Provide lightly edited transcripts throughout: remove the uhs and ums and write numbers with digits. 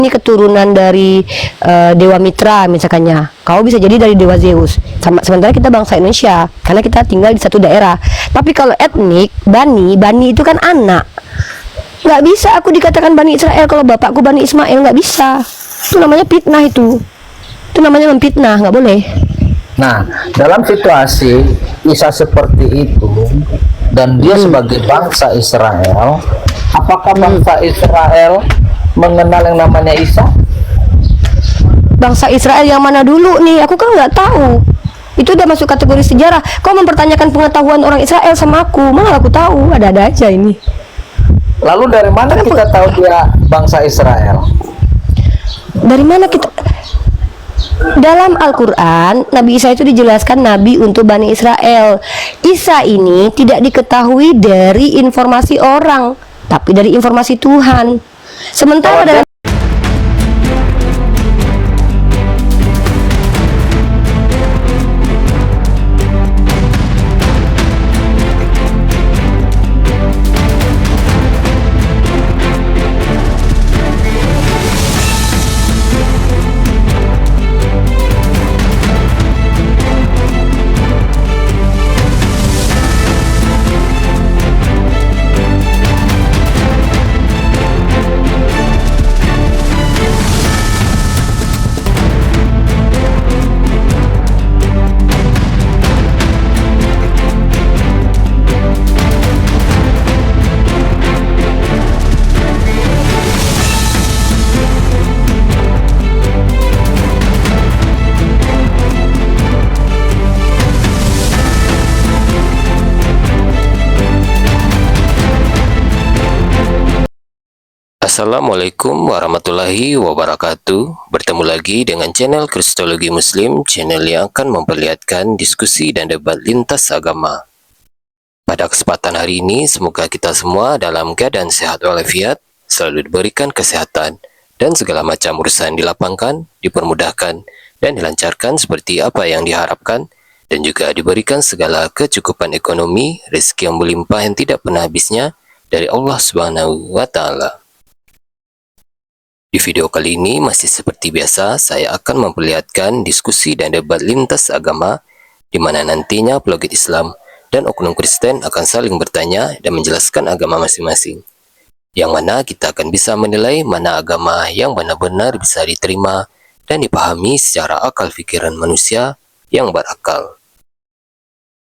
ini keturunan dari Dewa Mitra misalkannya, kau bisa jadi dari Dewa Zeus. Sementara kita bangsa Indonesia karena kita tinggal di satu daerah. Tapi kalau etnik Bani itu kan anak, nggak bisa aku dikatakan Bani Israel kalau bapakku Bani Ismail, nggak bisa. Itu namanya fitnah, itu namanya memfitnah, nggak boleh. Nah, dalam situasi Isa seperti itu dan dia sebagai bangsa Israel, apakah bangsa Israel mengenal yang namanya Isa? Bangsa Israel yang mana dulu nih? Aku kan nggak tahu. Itu udah masuk kategori sejarah. Kau mempertanyakan pengetahuan orang Israel sama aku, mana aku tahu? Ada-ada aja ini. Lalu dari mana kita tahu dia bangsa Israel? Dari mana kita? Dalam Al-Quran, Nabi Isa itu dijelaskan Nabi untuk Bani Israel. Isa ini tidak diketahui dari informasi orang, tapi dari informasi Tuhan. Sementara dalam Assalamualaikum warahmatullahi wabarakatuh. Bertemu lagi dengan channel Kristologi Muslim, channel yang akan memperlihatkan diskusi dan debat lintas agama. Pada kesempatan hari ini, semoga kita semua dalam keadaan sehat walafiat, selalu diberikan kesehatan, dan segala macam urusan dilapangkan, dipermudahkan, dan dilancarkan seperti apa yang diharapkan, dan juga diberikan segala kecukupan ekonomi, rezeki yang melimpah yang tidak pernah habisnya dari Allah Subhanahu wa Ta'ala. Di video kali ini masih seperti biasa, saya akan memperlihatkan diskusi dan debat lintas agama di mana nantinya apologet Islam dan oknum Kristen akan saling bertanya dan menjelaskan agama masing-masing. Yang mana kita akan bisa menilai mana agama yang benar-benar bisa diterima dan dipahami secara akal pikiran manusia yang berakal.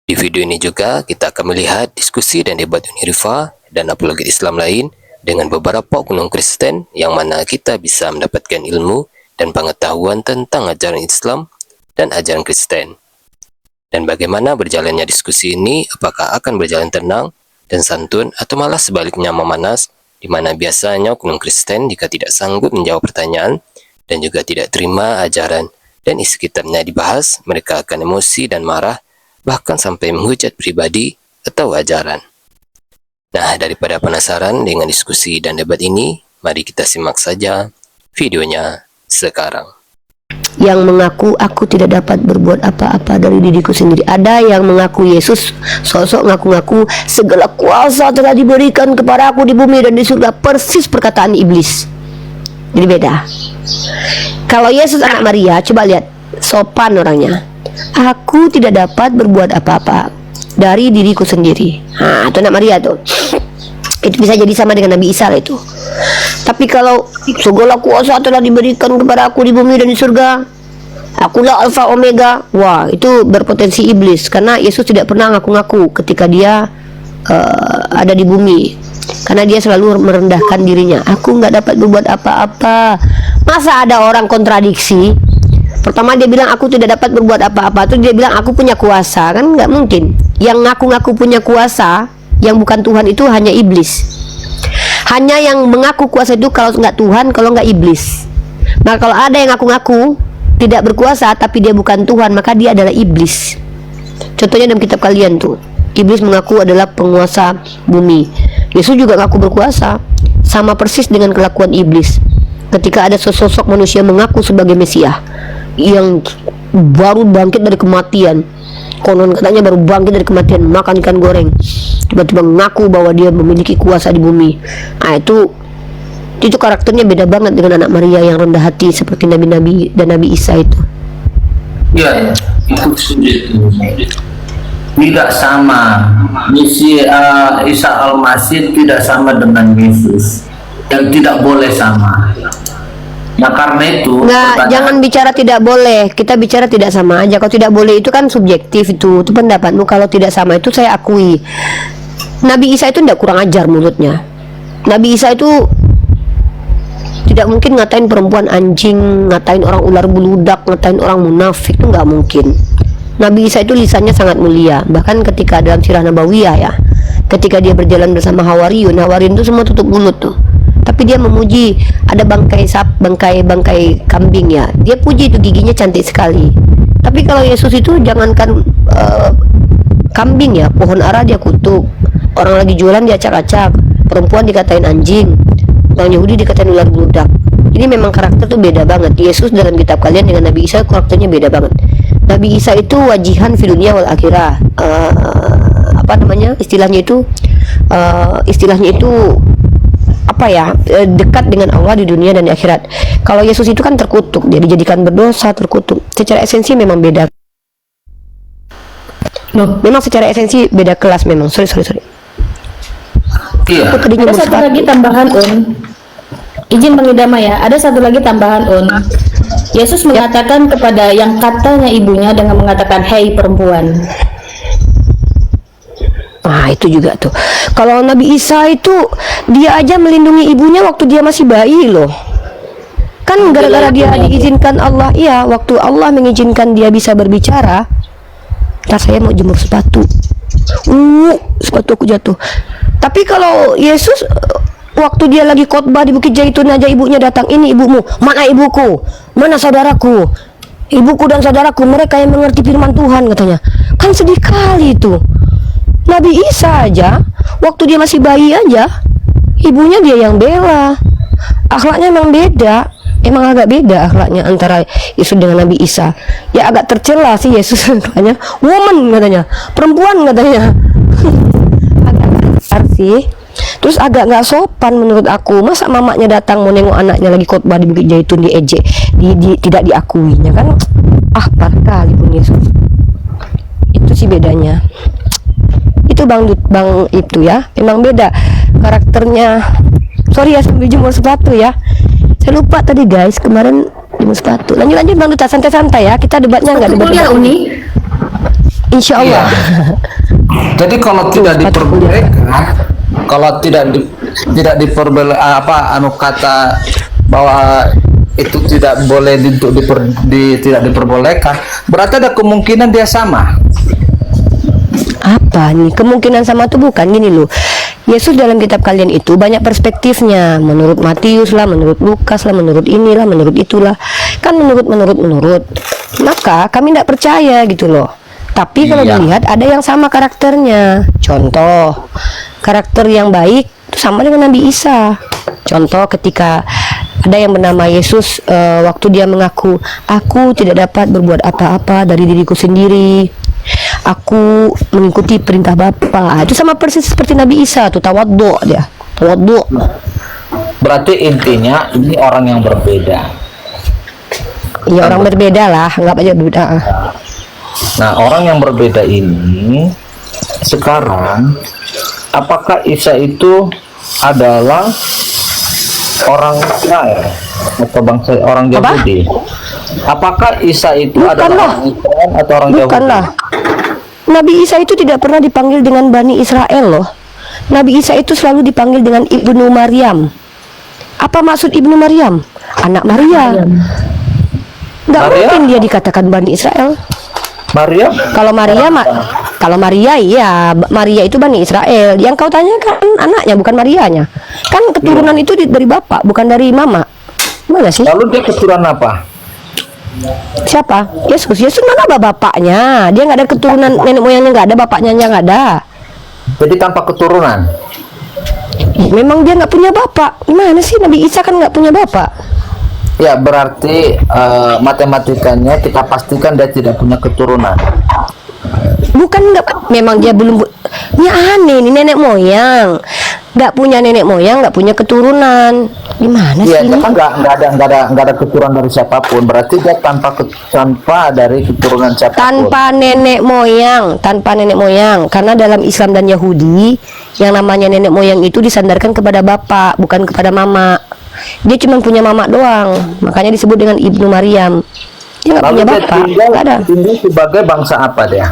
Di video ini juga kita akan melihat diskusi dan debat Unirifa dan apologet Islam lain dengan beberapa oknum Kristen yang mana kita bisa mendapatkan ilmu dan pengetahuan tentang ajaran Islam dan ajaran Kristen. Dan bagaimana berjalannya diskusi ini, apakah akan berjalan tenang dan santun atau malah sebaliknya memanas, di mana biasanya oknum Kristen jika tidak sanggup menjawab pertanyaan dan juga tidak terima ajaran dan isi kitabnya dibahas, mereka akan emosi dan marah, bahkan sampai menghujat pribadi atau ajaran. Nah, daripada penasaran dengan diskusi dan debat ini, mari kita simak saja videonya sekarang. Yang mengaku aku tidak dapat berbuat apa-apa dari diriku sendiri. Ada yang mengaku Yesus, sosok ngaku-ngaku segala kuasa telah diberikan kepada aku di bumi dan di surga. Persis perkataan iblis. Jadi beda. Kalau Yesus anak Maria, coba lihat sopan orangnya. Aku tidak dapat berbuat apa-apa dari diriku sendiri. Nah, itu anak Maria tuh. Itu bisa jadi sama dengan Nabi Isa itu. Tapi kalau segala kuasa telah diberikan kepada aku di bumi dan di surga, akulah Alfa Omega. Wah, itu berpotensi iblis karena Yesus tidak pernah ngaku-ngaku ketika dia ada di bumi. Karena dia selalu merendahkan dirinya. Aku nggak dapat berbuat apa-apa. Masa ada orang kontradiksi? Pertama dia bilang aku tidak dapat berbuat apa-apa, terus dia bilang aku punya kuasa. Kan nggak mungkin. Yang ngaku-ngaku punya kuasa yang bukan Tuhan itu hanya iblis. Hanya yang mengaku kuasa itu kalau nggak Tuhan, kalau nggak iblis. Nah, kalau ada yang ngaku-ngaku tidak berkuasa tapi dia bukan Tuhan, maka dia adalah iblis. Contohnya dalam kitab kalian tuh, iblis mengaku adalah penguasa bumi. Yesus juga ngaku berkuasa, sama persis dengan kelakuan iblis. Ketika ada sosok manusia mengaku sebagai Mesias yang baru bangkit dari kematian, konon katanya baru bangkit dari kematian, makan ikan goreng, tiba-tiba mengaku bahwa dia memiliki kuasa di bumi. Nah, itu Itu karakternya beda banget dengan anak Maria yang rendah hati seperti nabi-nabi dan Nabi Isa itu. Ya, itu sulit. Tidak sama. Misi Isa Al-Masih tidak sama dengan Yesus, yang tidak boleh sama. Nah karena itu Jangan bicara tidak boleh, kita bicara tidak sama aja. Kalau tidak boleh itu kan subjektif, itu pendapatmu. Kalau tidak sama itu saya akui. Nabi Isa itu tidak kurang ajar mulutnya. Nabi Isa itu tidak mungkin ngatain perempuan anjing, ngatain orang ular buludak, ngatain orang munafik, itu nggak mungkin. Nabi Isa itu lisannya sangat mulia. Bahkan ketika dalam sirah Nabawiyah ya, ketika dia berjalan bersama Hawariyun itu semua tutup mulut tuh. Tapi dia memuji, ada bangkai kambing ya, dia puji itu giginya cantik sekali. Tapi kalau Yesus itu jangankan kambing ya, pohon ara dia kutuk, orang lagi jualan dia acak-acak, perempuan dikatain anjing, orang Yahudi dikatain ular buludak. Jadi memang karakter tuh beda banget. Yesus dalam kitab kalian dengan Nabi Isa karakternya beda banget. Nabi Isa itu wajihan fi dunia wal akhirah. Apa namanya? Istilahnya itu apa ya, dekat dengan Allah di dunia dan di akhirat. Kalau Yesus itu kan terkutuk, dia dijadikan berdosa, terkutuk. Secara esensi memang beda. Loh, memang secara esensi beda kelas memang. Sorry. iya. Ada satu lagi tambahan izin pengidama ya, ada satu lagi tambahan Yesus mengatakan kepada yang katanya ibunya dengan mengatakan hei perempuan. Nah itu juga tuh. Kalau Nabi Isa itu dia aja melindungi ibunya waktu dia masih bayi loh. Kan gara-gara dia diizinkan Allah, iya, waktu Allah mengizinkan dia bisa berbicara. Ntar saya mau jemur sepatu. Sepatu aku jatuh. Tapi kalau Yesus waktu dia lagi khotbah di Bukit Zaitun aja ibunya datang, ini ibumu, mana ibuku, mana saudaraku, ibuku dan saudaraku, mereka yang mengerti firman Tuhan katanya. Kan sedih kali itu. Nabi Isa aja waktu dia masih bayi aja ibunya dia yang bela. Akhlaknya emang beda, emang agak beda akhlaknya antara Yesus dengan Nabi Isa. Ya agak tercela sih Yesus katanya, woman katanya, perempuan katanya. Agak kasar sih. Terus agak nggak sopan menurut aku. Masa mamanya datang mau nengok anaknya lagi khotbah di Bukit Zaitun diejek, tidak diakuinya kan? Parah kali pun Yesus. Itu sih bedanya. Itu bang itu ya, memang beda karakternya. Sorry ya sambil jemur sepatu ya. Saya lupa tadi guys, kemarin jemur sepatu. Lanjut Bang Duta, santai-santai ya. Kita debatnya nggak debat. Kuliah Uni. Insya Allah. Iya. Jadi kalau tidak diperbolehkan, kalau tidak kata bahwa itu tidak boleh tidak diperbolehkan, berarti ada kemungkinan dia sama. Apa nih kemungkinan sama tuh? Bukan gini loh, Yesus dalam kitab kalian itu banyak perspektifnya, menurut Matius lah, menurut Lukas lah, menurut inilah, menurut itulah, kan menurut maka kami tidak percaya gitu loh. Tapi kalau dilihat ada yang sama karakternya. Contoh, karakter yang baik itu sama dengan Nabi Isa. Contoh ketika ada yang bernama Yesus, waktu dia mengaku, aku tidak dapat berbuat apa-apa dari diriku sendiri, aku mengikuti perintah Bapa. Itu sama persis seperti Nabi Isa tuh, tawadhu dia. Tawadhu. Berarti intinya ini orang yang berbeda. Iya, orang berbeda lah, anggap aja berbeda. Nah, orang yang berbeda ini sekarang, apakah Isa itu adalah orang Israel atau bangsa orang Yahudi? Apakah Isa itu adalah orang Israel atau orang Yahudi? Bukanlah. Nabi Isa itu tidak pernah dipanggil dengan Bani Israel loh. Nabi Isa itu selalu dipanggil dengan Ibnu Maryam. Apa maksud Ibnu Maryam? Anak Maria. Nggak mungkin dia dikatakan Bani Israel. Maria? Kalau Maria iya, Maria itu Bani Israel. Yang kau tanyakan anaknya, bukan Marianya. Kan keturunan itu dari bapak, bukan dari mama. Mana sih? Lalu dia keturunan apa? Siapa? Yesus. Yesus mana bapaknya? Dia nggak ada keturunan, nenek moyangnya nggak ada, bapaknya nggak ada. Jadi tanpa keturunan. Memang dia nggak punya bapak. Gimana sih Nabi Isa kan nggak punya bapak? Ya berarti matematikanya kita pastikan dia tidak punya keturunan. Bukan nggak, memang dia belum. Ini aneh nih, nenek moyang nggak punya nenek moyang, nggak punya keturunan. Gimana Iya, sih dia ini? kan nggak ada keturunan dari siapapun. Berarti dia tanpa dari keturunan siapapun. Tanpa nenek moyang. Karena dalam Islam dan Yahudi, yang namanya nenek moyang itu disandarkan kepada bapak, bukan kepada mama. Dia cuma punya mama doang, makanya disebut dengan Ibnu Maryam. Dia nggak punya Lalu dia bapak, nggak ada. tinggal sebagai bangsa apa dia?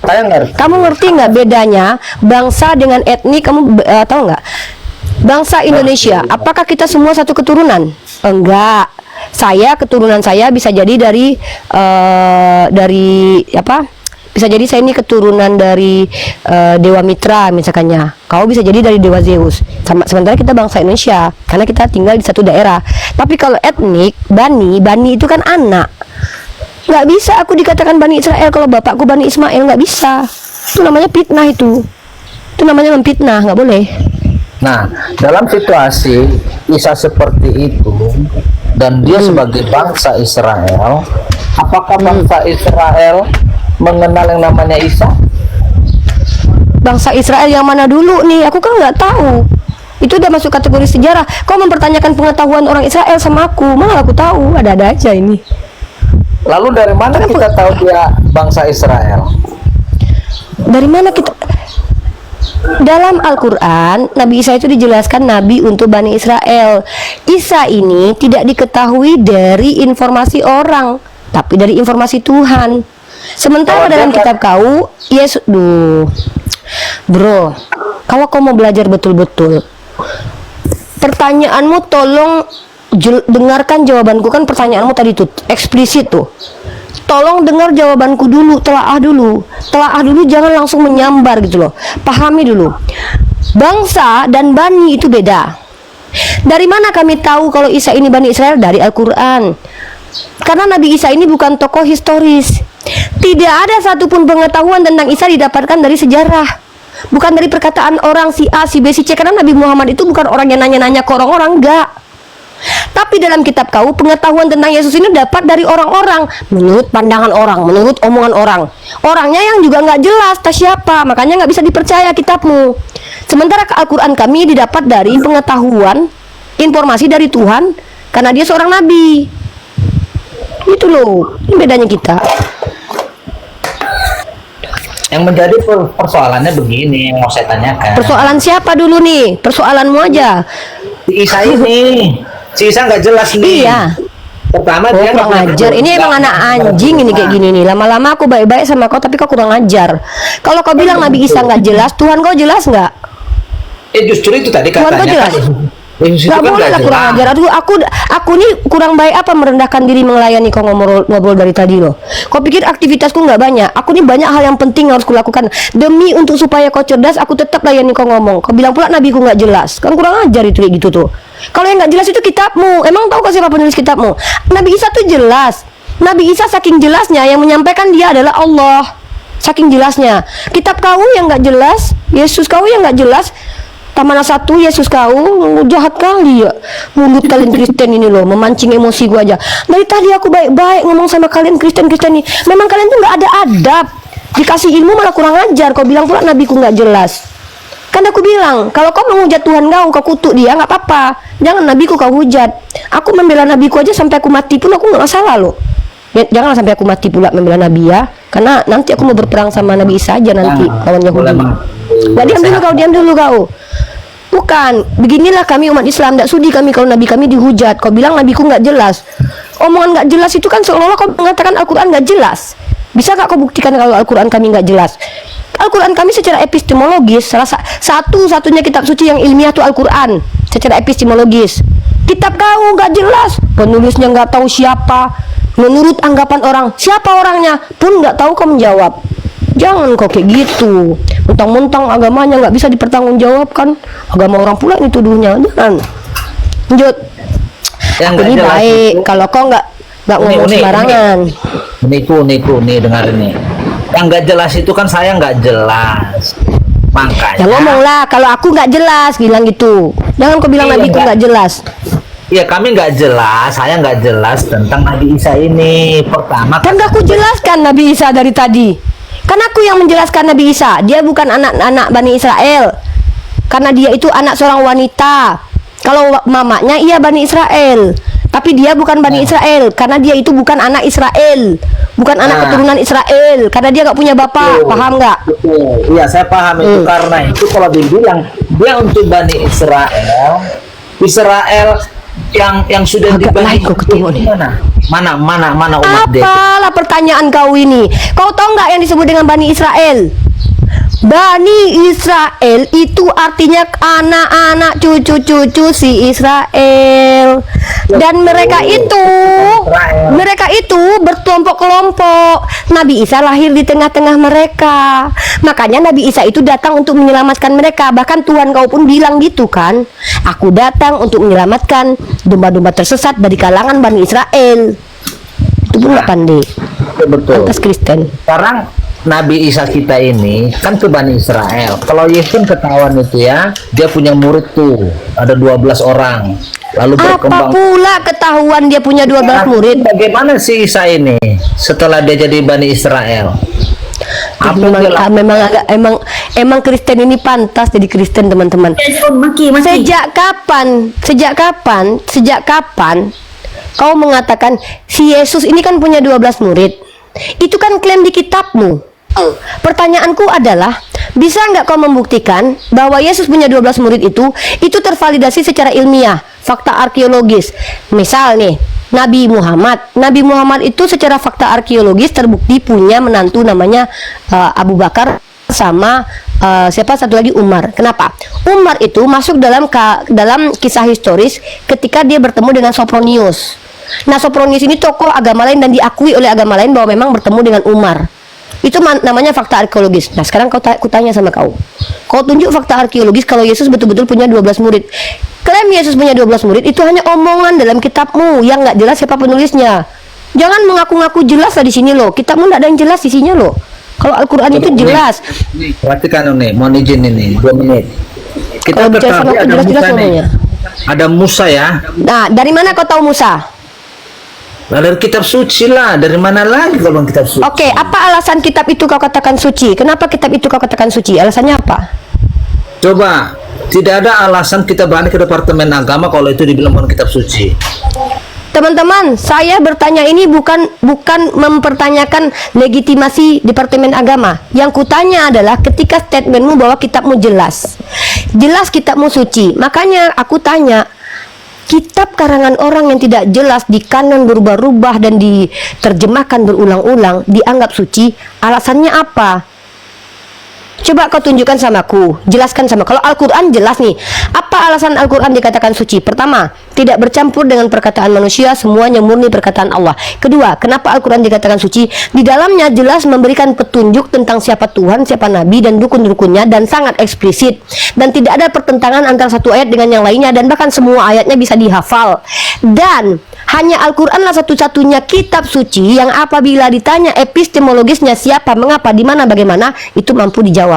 Saya ngerti. Kamu ngerti nggak bedanya bangsa dengan etnik? Kamu tahu nggak? Bangsa Indonesia, apakah kita semua satu keturunan? Enggak. Keturunan saya bisa jadi dari apa? Bisa jadi saya ini keturunan dari Dewa Mitra misalkannya. Kau bisa jadi dari Dewa Zeus. Sementara kita bangsa Indonesia karena kita tinggal di satu daerah. Tapi kalau etnik, Bani itu kan anak. Nggak bisa aku dikatakan Bani Israel kalau bapakku Bani Ismail, nggak bisa. Itu namanya fitnah itu. Itu namanya memfitnah, nggak boleh. Nah, dalam situasi Isa seperti itu dan dia sebagai bangsa Israel, apakah bangsa Israel mengenal yang namanya Isa? Bangsa Israel yang mana dulu nih? Aku kan nggak tahu. Itu udah masuk kategori sejarah. Kau mempertanyakan pengetahuan orang Israel sama aku, mana aku tahu? Ada-ada aja ini. Lalu dari mana kita tahu dia bangsa Israel? Dari mana kita? Dalam Al-Quran, Nabi Isa itu dijelaskan Nabi untuk Bani Israel. Isa ini tidak diketahui dari informasi orang, tapi dari informasi Tuhan. Sementara dalam kitab kau, Yesus, bro, kalau kau mau belajar betul-betul, pertanyaanmu tolong dengarkan jawabanku. Kan pertanyaanmu tadi tuh eksplisit tuh. Tolong dengar jawabanku dulu, telaah dulu, jangan langsung menyambar gitu loh. Pahami dulu. Bangsa dan bani itu beda. Dari mana kami tahu kalau Isa ini Bani Israel? Dari Al-Quran. Karena Nabi Isa ini bukan tokoh historis. Tidak ada satupun pengetahuan tentang Isa didapatkan dari sejarah, bukan dari perkataan orang si A, si B, si C. Karena Nabi Muhammad itu bukan orang yang nanya-nanya ke orang-orang, enggak. Tapi dalam kitab kau, pengetahuan tentang Yesus ini dapat dari orang-orang, menurut pandangan orang, menurut omongan orang. Orangnya yang juga nggak jelas tak siapa, makanya nggak bisa dipercaya kitabmu. Sementara Al-Quran kami didapat dari pengetahuan, informasi dari Tuhan, karena dia seorang nabi. Itu loh, ini bedanya kita. Yang menjadi persoalannya begini yang mau saya tanyakan. Persoalan siapa dulu nih? Persoalanmu aja. Si Isa ini, si Isa nggak jelas nih. Iya. Pertama dia Kurang ajar. Ini emang anak anjing ini kayak gini nih. Lama-lama aku baik-baik sama kau, tapi kau kurang ajar. Kalau kau bilang Nabi Isa nggak jelas, Tuhan kau jelas nggak? Justru itu tadi Tuhan katanya. kau jelas? Yesus itu Gak kan boleh lah kurang ajar. Aku nih kurang baik apa merendahkan diri melayani kau ngobrol dari tadi loh. Kau pikir aktivitasku nggak banyak? Aku nih banyak hal yang penting harus kulakukan demi untuk supaya kau cerdas. Aku tetap layani kau ngomong. Kau bilang pula nabiku nggak jelas. Kan kurang ajar itu kayak gitu tuh. Kalau yang nggak jelas itu kitabmu. Emang tahu kau siapa penulis kitabmu? Nabi Isa tuh jelas. Nabi Isa saking jelasnya yang menyampaikan dia adalah Allah. Saking jelasnya. Kitab kau yang nggak jelas, Yesus kau yang nggak jelas. Mana satu Yesus kau jahat kali ya. Mulut kalian Kristen ini loh, memancing emosi gua aja. Dari tadi aku baik-baik ngomong sama kalian Kristen ini. Memang kalian tuh nggak ada adab. Dikasih ilmu malah kurang ajar. Kau bilang pula nabiku nggak jelas. Kan aku bilang, kalau kau menghujat Tuhan kau kutuk dia nggak apa-apa. Jangan nabiku kau hujat. Aku membela nabiku aja sampai aku mati pun aku nggak masalah loh. Ya, janganlah sampai aku mati pula membela nabi ya. Karena nanti aku mau berperang sama Nabi Isa aja nanti lawan Yahudi. Nggak, diam dulu kau. Bukan, beginilah kami umat Islam, tidak sudi kami kalau nabi kami dihujat. Kau bilang nabiku nggak jelas. Omongan nggak jelas itu kan seolah-olah kau mengatakan Al-Quran nggak jelas. Bisa nggak kau buktikan kalau Al-Quran kami nggak jelas? Al-Quran kami secara epistemologis salah satu-satunya kitab suci yang ilmiah itu Al-Quran secara epistemologis. Kitab kau nggak jelas, penulisnya nggak tahu siapa. Menurut anggapan orang, siapa orangnya pun nggak tahu. Kau menjawab. Jangan kok kayak gitu. Mentang-mentang agamanya nggak bisa dipertanggungjawabkan, agama orang pula ini tuduhnya. Jangan. Lanjut. Yang Aku nggak ini jelas baik. itu, Kalau kau nggak ngomong Uni. sembarangan. Niku, nih dengar ini. Yang nggak jelas itu kan saya nggak jelas. Makanya. Ya ngomonglah. Kalau aku nggak jelas, bilang gitu. Jangan kau bilang Iya, nabiku nggak. nggak jelas. Ya kami nggak jelas, saya nggak jelas tentang Nabi Isa ini. Pertama, Kan aku jelaskan Nabi Isa dari tadi. Kan aku yang menjelaskan Nabi Isa. Dia bukan anak-anak Bani Israel. Karena dia itu anak seorang wanita. Kalau mamanya iya Bani Israel. Tapi dia bukan Bani Israel. Karena dia itu bukan anak Israel. Bukan anak Nah. keturunan Israel. Karena dia nggak punya bapak. Betul. Paham nggak? Betul. Iya, saya paham itu. Karena itu kalau dibilang dia untuk Bani Israel, Israel yang sudah Agak dibagi lain kok ketemu nih. mana umat dia. Apalah pertanyaan kau ini? Kau tahu nggak yang disebut dengan Bani Israel? Bani Israel itu artinya anak-anak cucu-cucu si Israel. Dan mereka itu berkelompok-kelompok. Nabi Isa lahir di tengah-tengah mereka. Makanya Nabi Isa itu datang untuk menyelamatkan mereka. Bahkan Tuhan kau pun bilang gitu kan. Aku datang untuk menyelamatkan domba-domba tersesat dari kalangan Bani Israel. Itu pun nggak pandai. Betul. Atas Kristen. Sekarang Nabi Isa kita ini kan ke Bani Israel. Kalau Yesus ketahuan itu ya, dia punya murid tuh, ada 12 orang. Lalu Apa berkembang. pula ketahuan dia punya 12 murid? Bagaimana si Isa ini setelah dia jadi Bani Israel? Apa Emang Kristen ini pantas jadi Kristen, teman-teman. Maki. Sejak kapan kau mengatakan si Yesus ini kan punya 12 murid? Itu kan klaim di kitabmu. Pertanyaanku adalah, bisa nggak kau membuktikan bahwa Yesus punya 12 murid itu tervalidasi secara ilmiah, fakta arkeologis. Misal nih, Nabi Muhammad itu secara fakta arkeologis terbukti punya menantu namanya Abu Bakar sama siapa satu lagi, Umar. Kenapa? Umar itu masuk dalam kisah historis ketika dia bertemu dengan Sopronius. Nah, Sopronius ini tokoh agama lain dan diakui oleh agama lain bahwa memang bertemu dengan Umar. Itu namanya fakta arkeologis. Nah, sekarang aku tanya sama kau. Kau tunjuk fakta arkeologis kalau Yesus betul-betul punya 12 murid. Klaim Yesus punya 12 murid itu hanya omongan dalam kitabmu yang nggak jelas siapa penulisnya. Jangan mengaku-ngaku jelas lah di sini loh. Kitabmu nggak ada yang jelas isinya loh. Kalau Al-Quran itu jelas. Perhatikan nih, mohon izin ini 2 menit. Kita Kalau bicara sama ketahui aku ada jelas-jelas Musa nih. ngomongnya. Ada Musa ya. Nah, dari mana kau tahu Musa? Nah, dari kitab suci lah. Dari mana lagi kalau kitab suci? Oke, apa alasan kitab itu kau katakan suci? Kenapa kitab itu kau katakan suci? Alasannya apa? Coba, tidak ada alasan kita balik ke Departemen Agama kalau itu dibilang bukan kitab suci. Teman-teman, saya bertanya ini bukan mempertanyakan legitimasi Departemen Agama. Yang kutanya adalah ketika statementmu bahwa kitabmu jelas kitabmu suci. Makanya aku tanya, kitab karangan orang yang tidak jelas di kanon berubah-ubah dan diterjemahkan berulang-ulang dianggap suci, alasannya apa? Coba kau tunjukkan sama aku, jelaskan sama. Kalau Al-Quran jelas nih, apa alasan Al-Quran dikatakan suci? Pertama, tidak bercampur dengan perkataan manusia, semuanya murni perkataan Allah. Kedua, kenapa Al-Quran dikatakan suci? Di dalamnya jelas memberikan petunjuk tentang siapa Tuhan, siapa Nabi, dan rukun-rukunnya, dan sangat eksplisit. Dan tidak ada pertentangan antara satu ayat dengan yang lainnya, dan bahkan semua ayatnya bisa dihafal. Dan hanya Al-Quranlah satu-satunya kitab suci yang apabila ditanya epistemologisnya siapa, mengapa, di mana, bagaimana, itu mampu dijawab.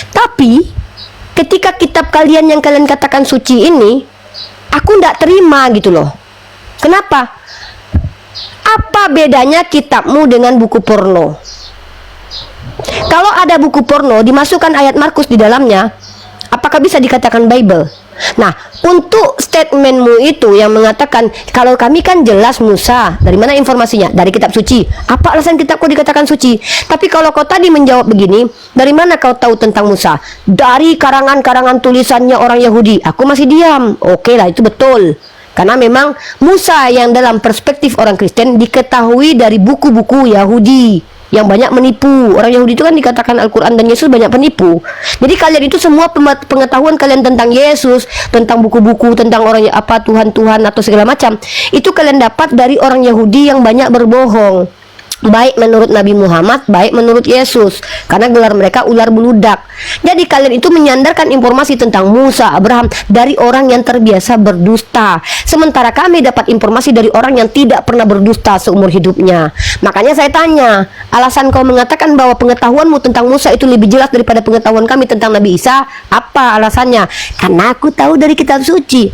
Tapi ketika kitab kalian yang kalian katakan suci ini, aku tidak terima gitu loh. Kenapa? Apa bedanya kitabmu dengan buku porno? Kalau ada buku porno dimasukkan ayat Markus di dalamnya, apakah bisa dikatakan Bible? Nah, untuk statementmu itu yang mengatakan kalau kami kan jelas Musa, dari mana informasinya? Dari kitab suci. Apa alasan kitabku dikatakan suci? Tapi kalau kau tadi menjawab begini, dari mana kau tahu tentang Musa? Dari karangan-karangan tulisannya orang Yahudi. Aku masih diam. Oke lah, itu betul. Karena memang Musa yang dalam perspektif orang Kristen diketahui dari buku-buku Yahudi yang banyak menipu. Orang Yahudi itu kan dikatakan Al-Quran dan Yesus banyak penipu. Jadi kalian itu semua pengetahuan kalian tentang Yesus, tentang buku-buku, tentang orang apa Tuhan-Tuhan atau segala macam, itu kalian dapat dari orang Yahudi yang banyak berbohong. baik menurut Nabi Muhammad, baik menurut Yesus, karena gelar mereka ular beludak. Jadi kalian itu menyandarkan informasi tentang Musa, Abraham dari orang yang terbiasa berdusta, sementara kami dapat informasi dari orang yang tidak pernah berdusta seumur hidupnya. Makanya saya tanya, alasan kau mengatakan bahwa pengetahuanmu tentang Musa itu lebih jelas daripada pengetahuan kami tentang Nabi Isa, apa alasannya? Karena aku tahu dari kitab suci.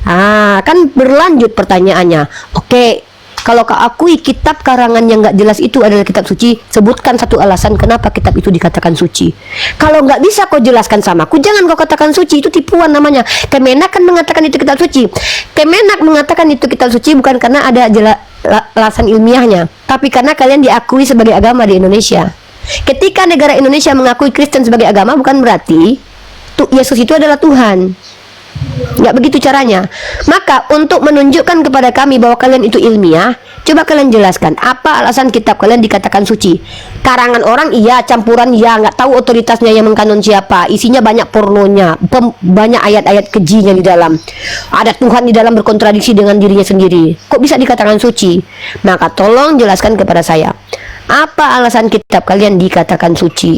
Kan berlanjut pertanyaannya. Oke, kalau kau akui kitab karangan yang nggak jelas itu adalah kitab suci, sebutkan satu alasan kenapa kitab itu dikatakan suci. Kalau nggak bisa kau jelaskan sama aku, jangan kau katakan suci, itu tipuan namanya. Kemenak kan mengatakan itu kitab suci. Kemenak mengatakan itu kitab suci bukan karena ada alasan ilmiahnya, tapi karena kalian diakui sebagai agama di Indonesia. Ketika negara Indonesia mengakui Kristen sebagai agama, bukan berarti Yesus itu adalah Tuhan. Nggak begitu caranya. Maka untuk menunjukkan kepada kami bahwa kalian itu ilmiah, coba kalian jelaskan apa alasan kitab kalian dikatakan suci. Karangan orang iya, campuran iya, nggak tahu otoritasnya yang mengkanon siapa. Isinya banyak pornonya, banyak ayat-ayat kejinya di dalam. Ada Tuhan di dalam berkontradiksi dengan dirinya sendiri. Kok bisa dikatakan suci? Maka tolong jelaskan kepada saya, apa alasan kitab kalian dikatakan suci?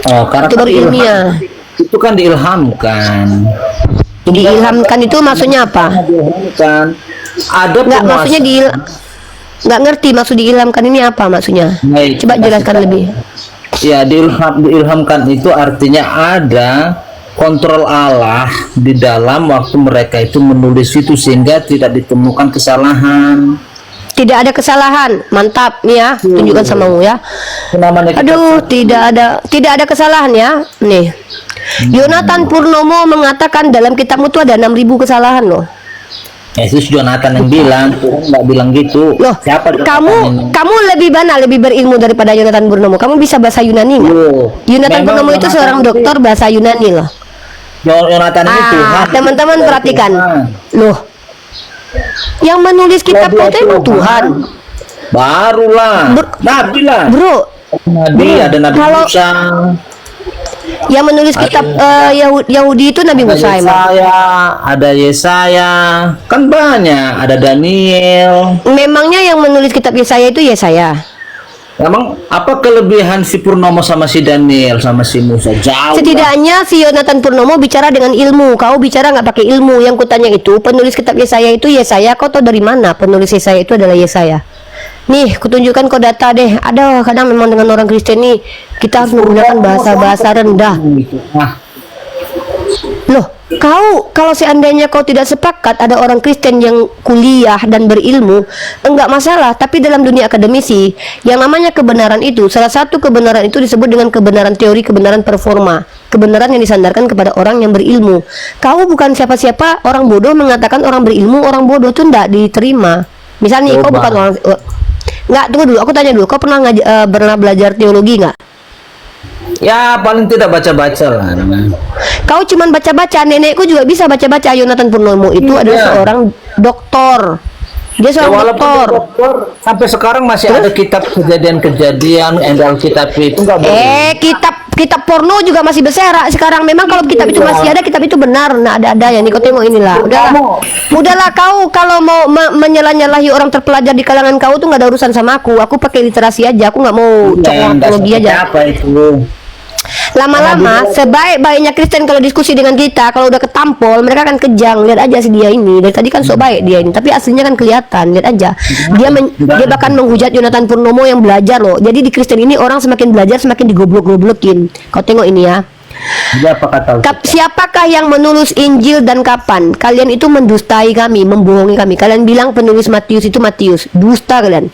Karena Itu baru ilmiah. Itu kan diilhamkan. Diilhamkan itu maksudnya apa? Diilhamkan. Ada Nggak, maksudnya nggak ngerti maksud diilhamkan ini apa maksudnya? Baik, Coba jelaskan lebih. Ya, diilhamkan itu artinya ada kontrol Allah di dalam waktu mereka itu menulis itu sehingga tidak ditemukan kesalahan. Tidak ada kesalahan, mantap nih ya, tunjukkan samamu ya. Namanya kitab Aduh, tidak ada kesalahan ya. Nih, Yonatan Purnomo mengatakan dalam kitabmu tuh ada 6.000 kesalahan loh. Yesus Jonathan yang bilang, Tuhan nggak bilang gitu. Loh, Siapa kamu lebih lebih berilmu daripada Yonatan Purnomo. Kamu bisa bahasa Yunani nggak? Yonatan Memang Purnomo itu seorang dokter bahasa Yunani loh. Jonathan ini Tuhan. Teman-teman perhatikan. Loh, yang menulis kitab itu emang Tuhan. Barulah. Nabi lah. Bro, Nabi ada Nabi kalau- Musa. yang menulis kitab Yahudi itu Nabi Musa emang. Ada Yesaya, kan banyak. Ada Daniel. Memangnya yang menulis kitab Yesaya itu Yesaya? Emang apa kelebihan si Purnomo sama si Daniel sama si Musa? Jauh. Setidaknya si Yonatan Purnomo bicara dengan ilmu. Kau bicara nggak pakai ilmu. Yang kutanya itu penulis kitab Yesaya itu Yesaya. Kau tahu dari mana penulis Yesaya itu adalah Yesaya? Nih, kutunjukkan kau data deh. Ada kadang memang dengan orang Kristen nih kita harus menggunakan bahasa-bahasa rendah. Nah, Loh, kalau seandainya kau tidak sepakat ada orang Kristen yang kuliah dan berilmu, enggak masalah. Tapi dalam dunia akademisi, yang namanya kebenaran itu, salah satu kebenaran itu disebut dengan kebenaran teori, kebenaran performa, kebenaran yang disandarkan kepada orang yang berilmu. Kau bukan siapa-siapa, orang bodoh mengatakan orang berilmu, orang bodoh itu enggak diterima. Misalnya kau bukan orang, enggak, tunggu dulu, aku tanya dulu, kau pernah pernah belajar teologi enggak? ya paling tidak baca-baca lah. Kau cuman baca-baca. Nenekku juga bisa baca-baca. Yonatan Purnomo itu adalah seorang doktor. Dia seorang doktor. Sampai sekarang masih ada kitab kejadian-kejadian kitab itu nggak boleh. Kitab porno juga masih berserak sekarang. Memang kalau kitab itu masih ada, kitab itu benar. Nah, ada ya nih, kau tengok inilah. Udahlah kau kalau mau menyalah-nyalahi orang terpelajar di kalangan kau tuh nggak ada urusan sama aku. Aku pakai literasi aja. Aku nggak mau coklatologi aja. Apa itu? Lama-lama sebaik-baiknya Kristen kalau diskusi dengan kita, kalau udah ketampol mereka akan kejang. Lihat aja si dia ini, dari tadi kan sok baik dia ini, tapi aslinya kan kelihatan. Lihat aja, dia bahkan menghujat Yonatan Purnomo yang belajar loh. Jadi di Kristen ini orang semakin belajar semakin digoblok-goblokin. Kau tengok ini ya. Apa kata? Siapakah yang menulis Injil dan kapan? Kalian itu mendustai kami, membohongi kami. Kalian bilang penulis Matius itu Matius, dusta kalian.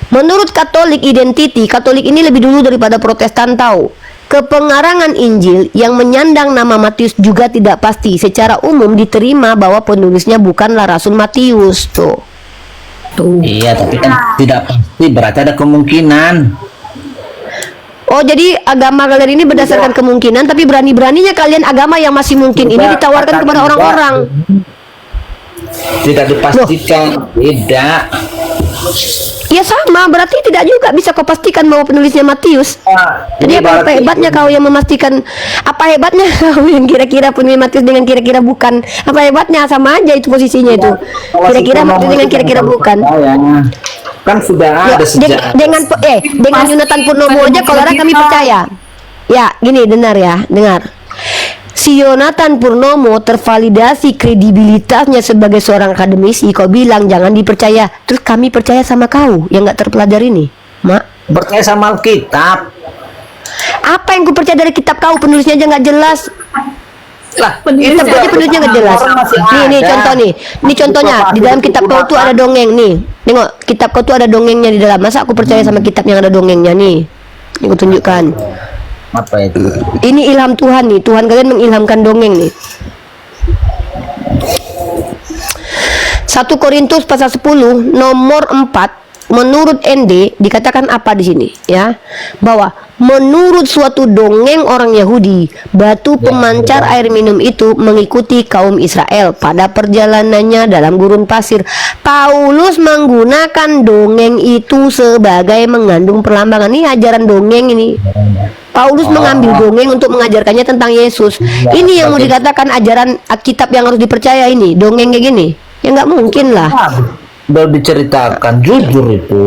Menurut Katolik Identity, Katolik ini lebih dulu daripada Protestan tahu. Kepengarangan Injil yang menyandang nama Matius juga tidak pasti. Secara umum diterima bahwa penulisnya bukanlah Rasul Matius. Tuh. Iya, tapi kan tidak pasti, berarti ada kemungkinan. Oh, jadi agama kalian ini berdasarkan kemungkinan, tapi berani-beraninya kalian agama yang masih mungkin ini ditawarkan kepada orang-orang. Tidak dipastikan, tidak. Ya sama, berarti tidak juga bisa kau pastikan bahwa penulisnya Matius. Jadi apa hebatnya kau yang memastikan? Apa hebatnya kau yang kira-kira penulis Matius dengan kira-kira bukan? Apa hebatnya? Sama aja itu posisinya itu. Kira-kira Matius dengan kira-kira bukan. kan sudah Ya, ada sejak dengan Yonatan Purnomo aja kalau ada kami percaya. Ya, gini dengar ya, dengar. Si Yonatan Purnomo tervalidasi kredibilitasnya sebagai seorang akademisi. Kau bilang jangan dipercaya, terus kami percaya sama kau yang nggak terpelajari nih, Mak. percaya sama Alkitab. Apa yang ku percaya dari kitab kau? Penulisnya aja nggak jelas. Lah, Kitab kau aja penulisnya nggak jelas. Nih contoh nih. Ini contohnya di dalam kitab kau tuh ada dongeng nih. Tengok, kitab kau tuh ada dongengnya di dalam. Masa aku percaya sama kitab yang ada dongengnya nih? Ini aku tunjukkan. Apa itu? Ini ilham Tuhan nih. Tuhan kalian mengilhamkan dongeng nih. 1 Korintus pasal 10 nomor 4 menurut ND dikatakan apa di sini ya? Bahwa menurut suatu dongeng orang Yahudi, batu pemancar air minum itu mengikuti kaum Israel pada perjalanannya dalam gurun pasir. Paulus menggunakan dongeng itu sebagai mengandung perlambangan. Ini ajaran dongeng ini. Paulus mengambil dongeng untuk mengajarkannya tentang Yesus. Ini yang mau dikatakan ajaran Alkitab yang harus dipercaya ini. Dongeng kayak gini. Ya nggak mungkin lah. Udah diceritakan jujur itu.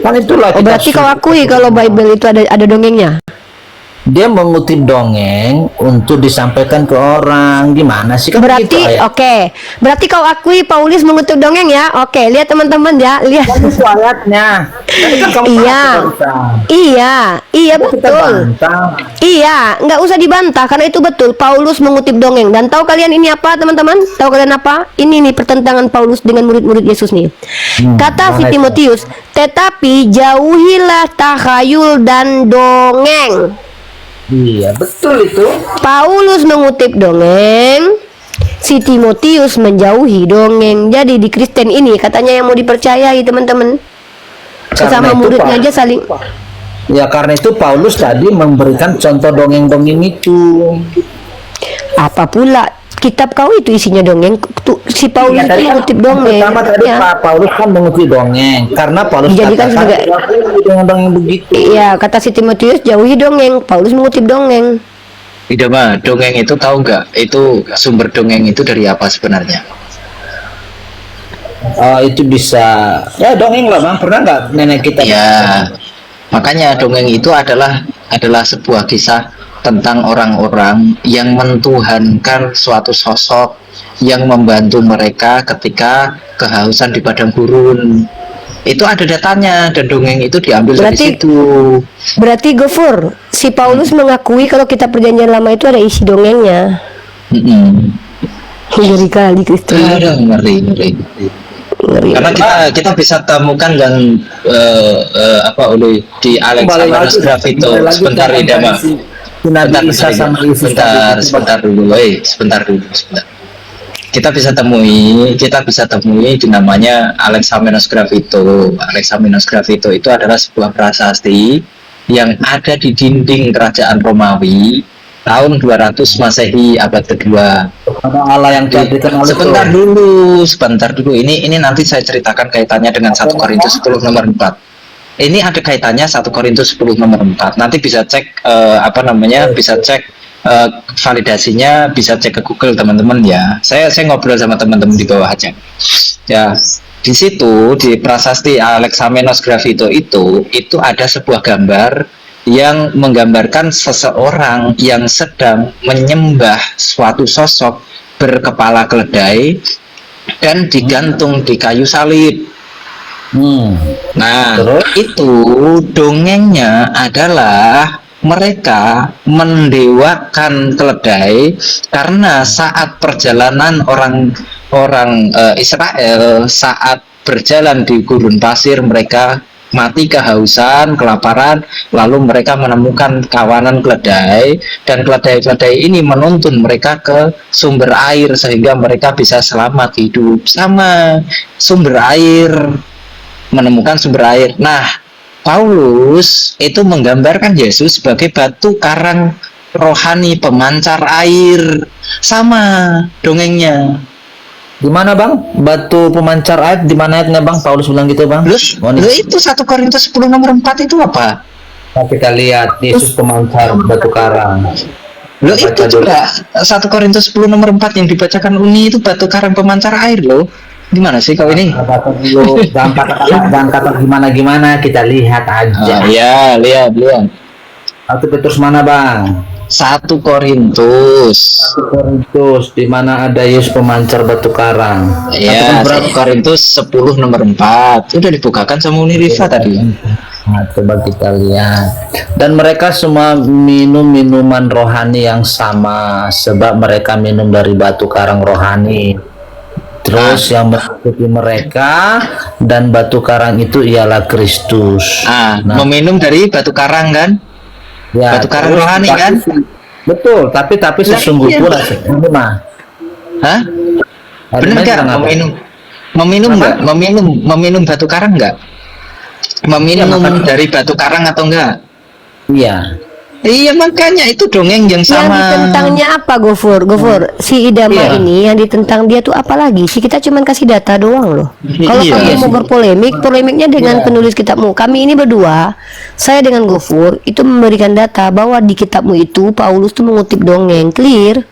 Kan itulah Oh, berarti kau akui kalau Bible itu ada dongengnya? dia mengutip dongeng untuk disampaikan ke orang. Gimana sih kan Berarti gitu, oke. Berarti kau akui Paulus mengutip dongeng ya? Oke, lihat teman-teman ya, lihat. Kan itu ayatnya. Tadi kan kamu Iya. bahas barusan. Iya Kita betul. bantah. Iya, nggak usah dibantah karena itu betul. Paulus mengutip dongeng. Dan tahu kalian ini apa, teman-teman? Tahu kalian apa? Ini nih pertentangan Paulus dengan murid-murid Yesus nih. Kata si mana itu? Timotius, tetapi jauhilah takhayul dan dongeng. Iya, betul itu. Paulus mengutip dongeng, si Timotius menjauhi dongeng. Jadi di Kristen ini katanya yang mau dipercayai, teman-teman. Sesama itu, muridnya Pak. aja saling. Ya karena itu Paulus tadi memberikan contoh dongeng-dongeng itu. Apa pula kitab kau itu isinya dongeng? Si Paulus Ya, itu tadi kan mengutip dongeng. pertama tadi Ya. Pak Paulus kan mengutip dongeng karena Paulus Dijadikan katakan sebagai- dongeng-dongeng begitu. Iya, kata si Timotius jauhi dongeng. Paulus mengutip dongeng. Tidak mah, dongeng itu tahu nggak? Itu sumber dongeng itu dari apa sebenarnya? Itu bisa ya dongeng lah Bang. Pernah nggak nenek kita? Ya, makanya dongeng itu adalah sebuah kisah tentang orang-orang yang mentuhankan suatu sosok yang membantu mereka ketika kehausan di padang gurun. Itu ada datanya dan dongeng itu diambil dari Berarti- situ. Berarti Gofur, si Paulus mengakui kalau kitab perjanjian lama itu ada isi dongengnya. Ngeri kali Kristen. Aduh, ngeri. Ngeri. Karena kita bisa temukan dan oleh di Alexander Gravito sebentar ini Dama. Nabi Isa sama Yesus tadi. Sebentar dulu. Kita bisa temui di namanya Alexamenos Gravito. Alexamenos Gravito itu adalah sebuah prasasti yang ada di dinding kerajaan Romawi tahun 200 Masehi abad kedua. Allah yang dihadirkan oleh Sebentar dulu. Ini nanti saya ceritakan kaitannya dengan 1 Korintus 10 nomor 4. Ini ada kaitannya 1 Korintus 10 nomor 4. Nanti bisa cek bisa cek validasinya, bisa cek ke Google teman-teman ya. Saya ngobrol sama teman-teman di bawah aja. Ya, di situ di prasasti Alexamenos Gravito itu ada sebuah gambar yang menggambarkan seseorang yang sedang menyembah suatu sosok berkepala keledai dan digantung di kayu salib. Nah, itu dongengnya adalah mereka mendewakan keledai karena saat perjalanan orang Israel saat berjalan di gurun pasir mereka mati kehausan, kelaparan, lalu mereka menemukan kawanan keledai dan keledai-keledai ini menuntun mereka ke sumber air sehingga mereka bisa selamat hidup sama sumber air, menemukan sumber air. Nah, Paulus itu menggambarkan Yesus sebagai batu karang rohani pemancar air, sama dongengnya. Di mana Bang? Batu pemancar air di mana ayatnya Bang? Paulus bilang gitu Bang. Lu itu 1 Korintus 10 nomor 4 itu apa? Nah, kita lihat Yesus pemancar batu karang. Lo itu juga 1 Korintus 10 nomor 4 yang dibacakan Uni itu batu karang pemancar air loh. Gimana sih kau ini? Kata dulu, jangan kata gimana-gimana, kita lihat aja. Ya, lihat. 1 Petrus mana bang? 1 Korintus. 1 Korintus, di mana ada Yesus pemancar batu karang. Ya, 1 Korintus 10 nomor 4. Udah dibukakan sama Uni Rifa tadi. Nah, coba kita lihat. Dan mereka semua minum minuman rohani yang sama, sebab mereka minum dari batu karang rohani. Terus yang mengikuti mereka dan batu karang itu ialah Kristus. Meminum dari batu karang kan? Ya, batu karang rohani kan? Betul, tapi sesungguhnya ini mah. Hah? Benar nggak? Meminum nggak? Meminum batu karang nggak? Meminum dari batu karang atau enggak? Iya. Iya, makanya itu dongeng yang sama. Yang ditentangnya apa, Gofur? Si Idama ini yang ditentang dia tuh apa lagi sih? Kita cuman kasih data doang loh. Kalau kamu mau polemiknya dengan penulis kitabmu. Kami ini berdua, saya dengan Gofur itu memberikan data bahwa di kitabmu itu Paulus tuh mengutip dongeng, clear.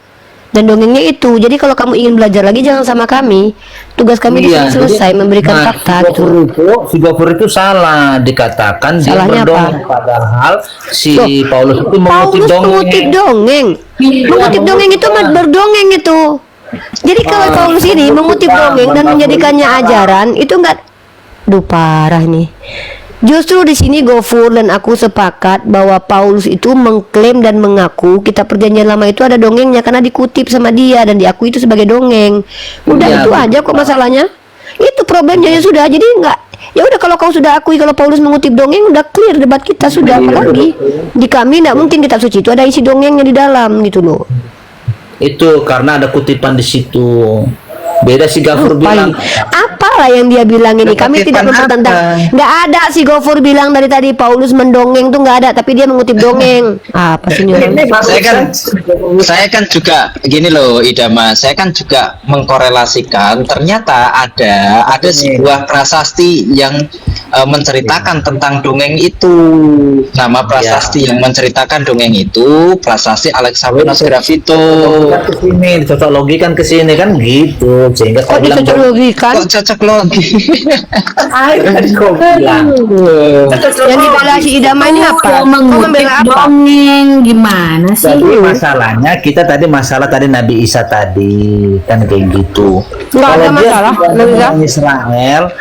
Dan dongengnya itu. Jadi kalau kamu ingin belajar lagi jangan sama kami. Tugas kami di sini selesai memberikan fakta gitu. Si Gofur itu salah dikatakan Salahnya dia berdongeng, padahal si Paulus itu mengutip dongeng. Mengutip dongeng itu berdongeng itu. Jadi kalau Paulus ini mengutip dongeng dan menjadikannya ajaran itu enggak. Duh, parah nih. Justru di sini Gofur dan aku sepakat bahwa Paulus itu mengklaim dan mengaku kitab Perjanjian Lama itu ada dongengnya karena dikutip sama dia dan diakui itu sebagai dongeng. Udah itu aja kok masalahnya. Itu problemnya ya sudah. Jadi enggak. Ya udah kalau kau sudah akui kalau Paulus mengutip dongeng udah clear debat kita sudah. Apalagi di kami enggak mungkin kitab suci itu ada isi dongengnya di dalam gitu loh. Itu karena ada kutipan di situ. Beda si Gofur bilang apalah yang dia bilang ini kami tidak mempertentang. Nggak ada si Gofur bilang dari tadi Paulus mendongeng tuh nggak ada, tapi dia mengutip dongeng. Apa sih saya kan juga gini loh Idama, saya kan juga mengkorelasikan ternyata ada sebuah prasasti yang menceritakan tentang dongeng itu. Nama prasasti yang menceritakan dongeng itu prasasti Alexander Gravito. Kesini cocok logikan kesini kan gitu. Sehingga kok cocok logikan? Kok cocok logi? Yang dibela si Idama ini apa? Mengutip dongeng gimana sih? Jadi masalahnya kita tadi Nabi Isa tadi kan kayak gitu. Nggak ada masalah.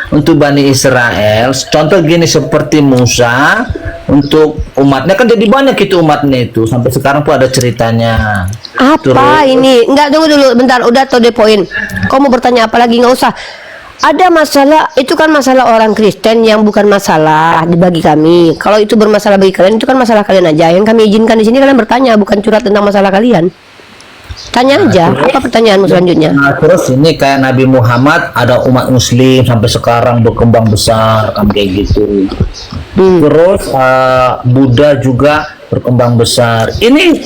Untuk Bani Israel, contoh gini seperti Musa untuk umatnya kan jadi banyak itu umatnya itu sampai sekarang pun ada ceritanya. Apa ini? Enggak, tunggu dulu bentar, udah to the point. Kau mau bertanya apa lagi? Nggak usah. Ada masalah, itu kan masalah orang Kristen yang bukan masalah bagi kami. Kalau itu bermasalah bagi kalian, itu kan masalah kalian aja. Yang kami izinkan di sini kalian bertanya, bukan curhat tentang masalah kalian. Tanya aja, apa pertanyaanmu selanjutnya? Nah, terus ini kayak Nabi Muhammad ada umat Muslim sampai sekarang berkembang besar kan kayak gitu. Terus Buddha juga berkembang besar. Ini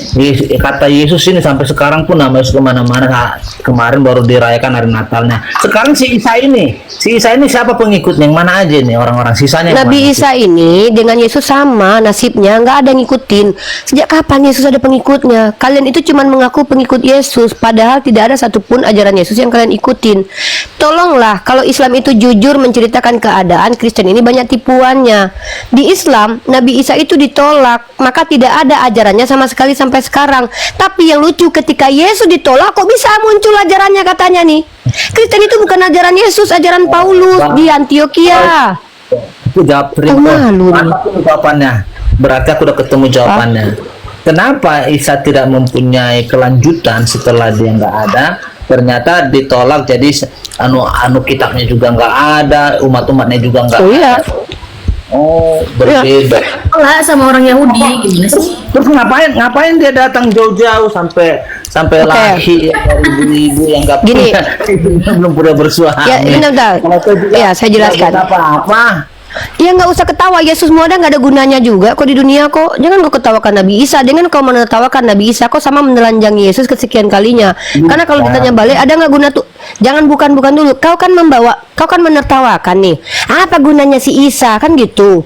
kata Yesus ini sampai sekarang pun nama Yesus kemana-mana. Kemarin baru dirayakan hari Natalnya. Sekarang si Isa ini siapa pengikutnya? Yang mana aja nih orang-orang sisanya? Nabi Isa ini dengan Yesus sama nasibnya, nggak ada yang ngikutin. Sejak kapan Yesus ada pengikutnya? Kalian itu cuma mengaku pengikut Yesus, padahal tidak ada satupun ajaran Yesus yang kalian ikutin. Tolonglah, kalau Islam itu jujur menceritakan keadaan, Kristen ini banyak tipuannya. Di Islam, Nabi Isa itu ditolak, maka tidak ada ajarannya sama sekali sampai sekarang. Tapi yang lucu ketika Yesus ditolak, kok bisa muncul ajarannya katanya nih? Kristen itu bukan ajaran Yesus, ajaran Paulus di Antioquia. Aku jawab jawabannya. Berarti aku udah ketemu jawabannya. Kenapa Isa tidak mempunyai kelanjutan setelah dia nggak ada? Ternyata ditolak, jadi anu kitabnya juga nggak ada, umatnya juga nggak ada. Oh, berbeda. Enggak sama orang Yahudi gimana sih? Terus ngapain dia datang jauh-jauh sampai lahir dari ibu yang nggak punya, belum pernah bersuami. Ya, ini bentar. Ya, saya jelaskan. Apa? Ya nggak usah ketawa, Yesus muda nggak ada gunanya juga kok di dunia kok. Jangan kau ketawakan Nabi Isa. Dengan kau menertawakan Nabi Isa, kok sama menelanjangi Yesus kesekian kalinya. Karena kalau ditanya balik, ada nggak guna tuh? Jangan bukan dulu. Kau kan menertawakan nih. Apa gunanya si Isa kan gitu?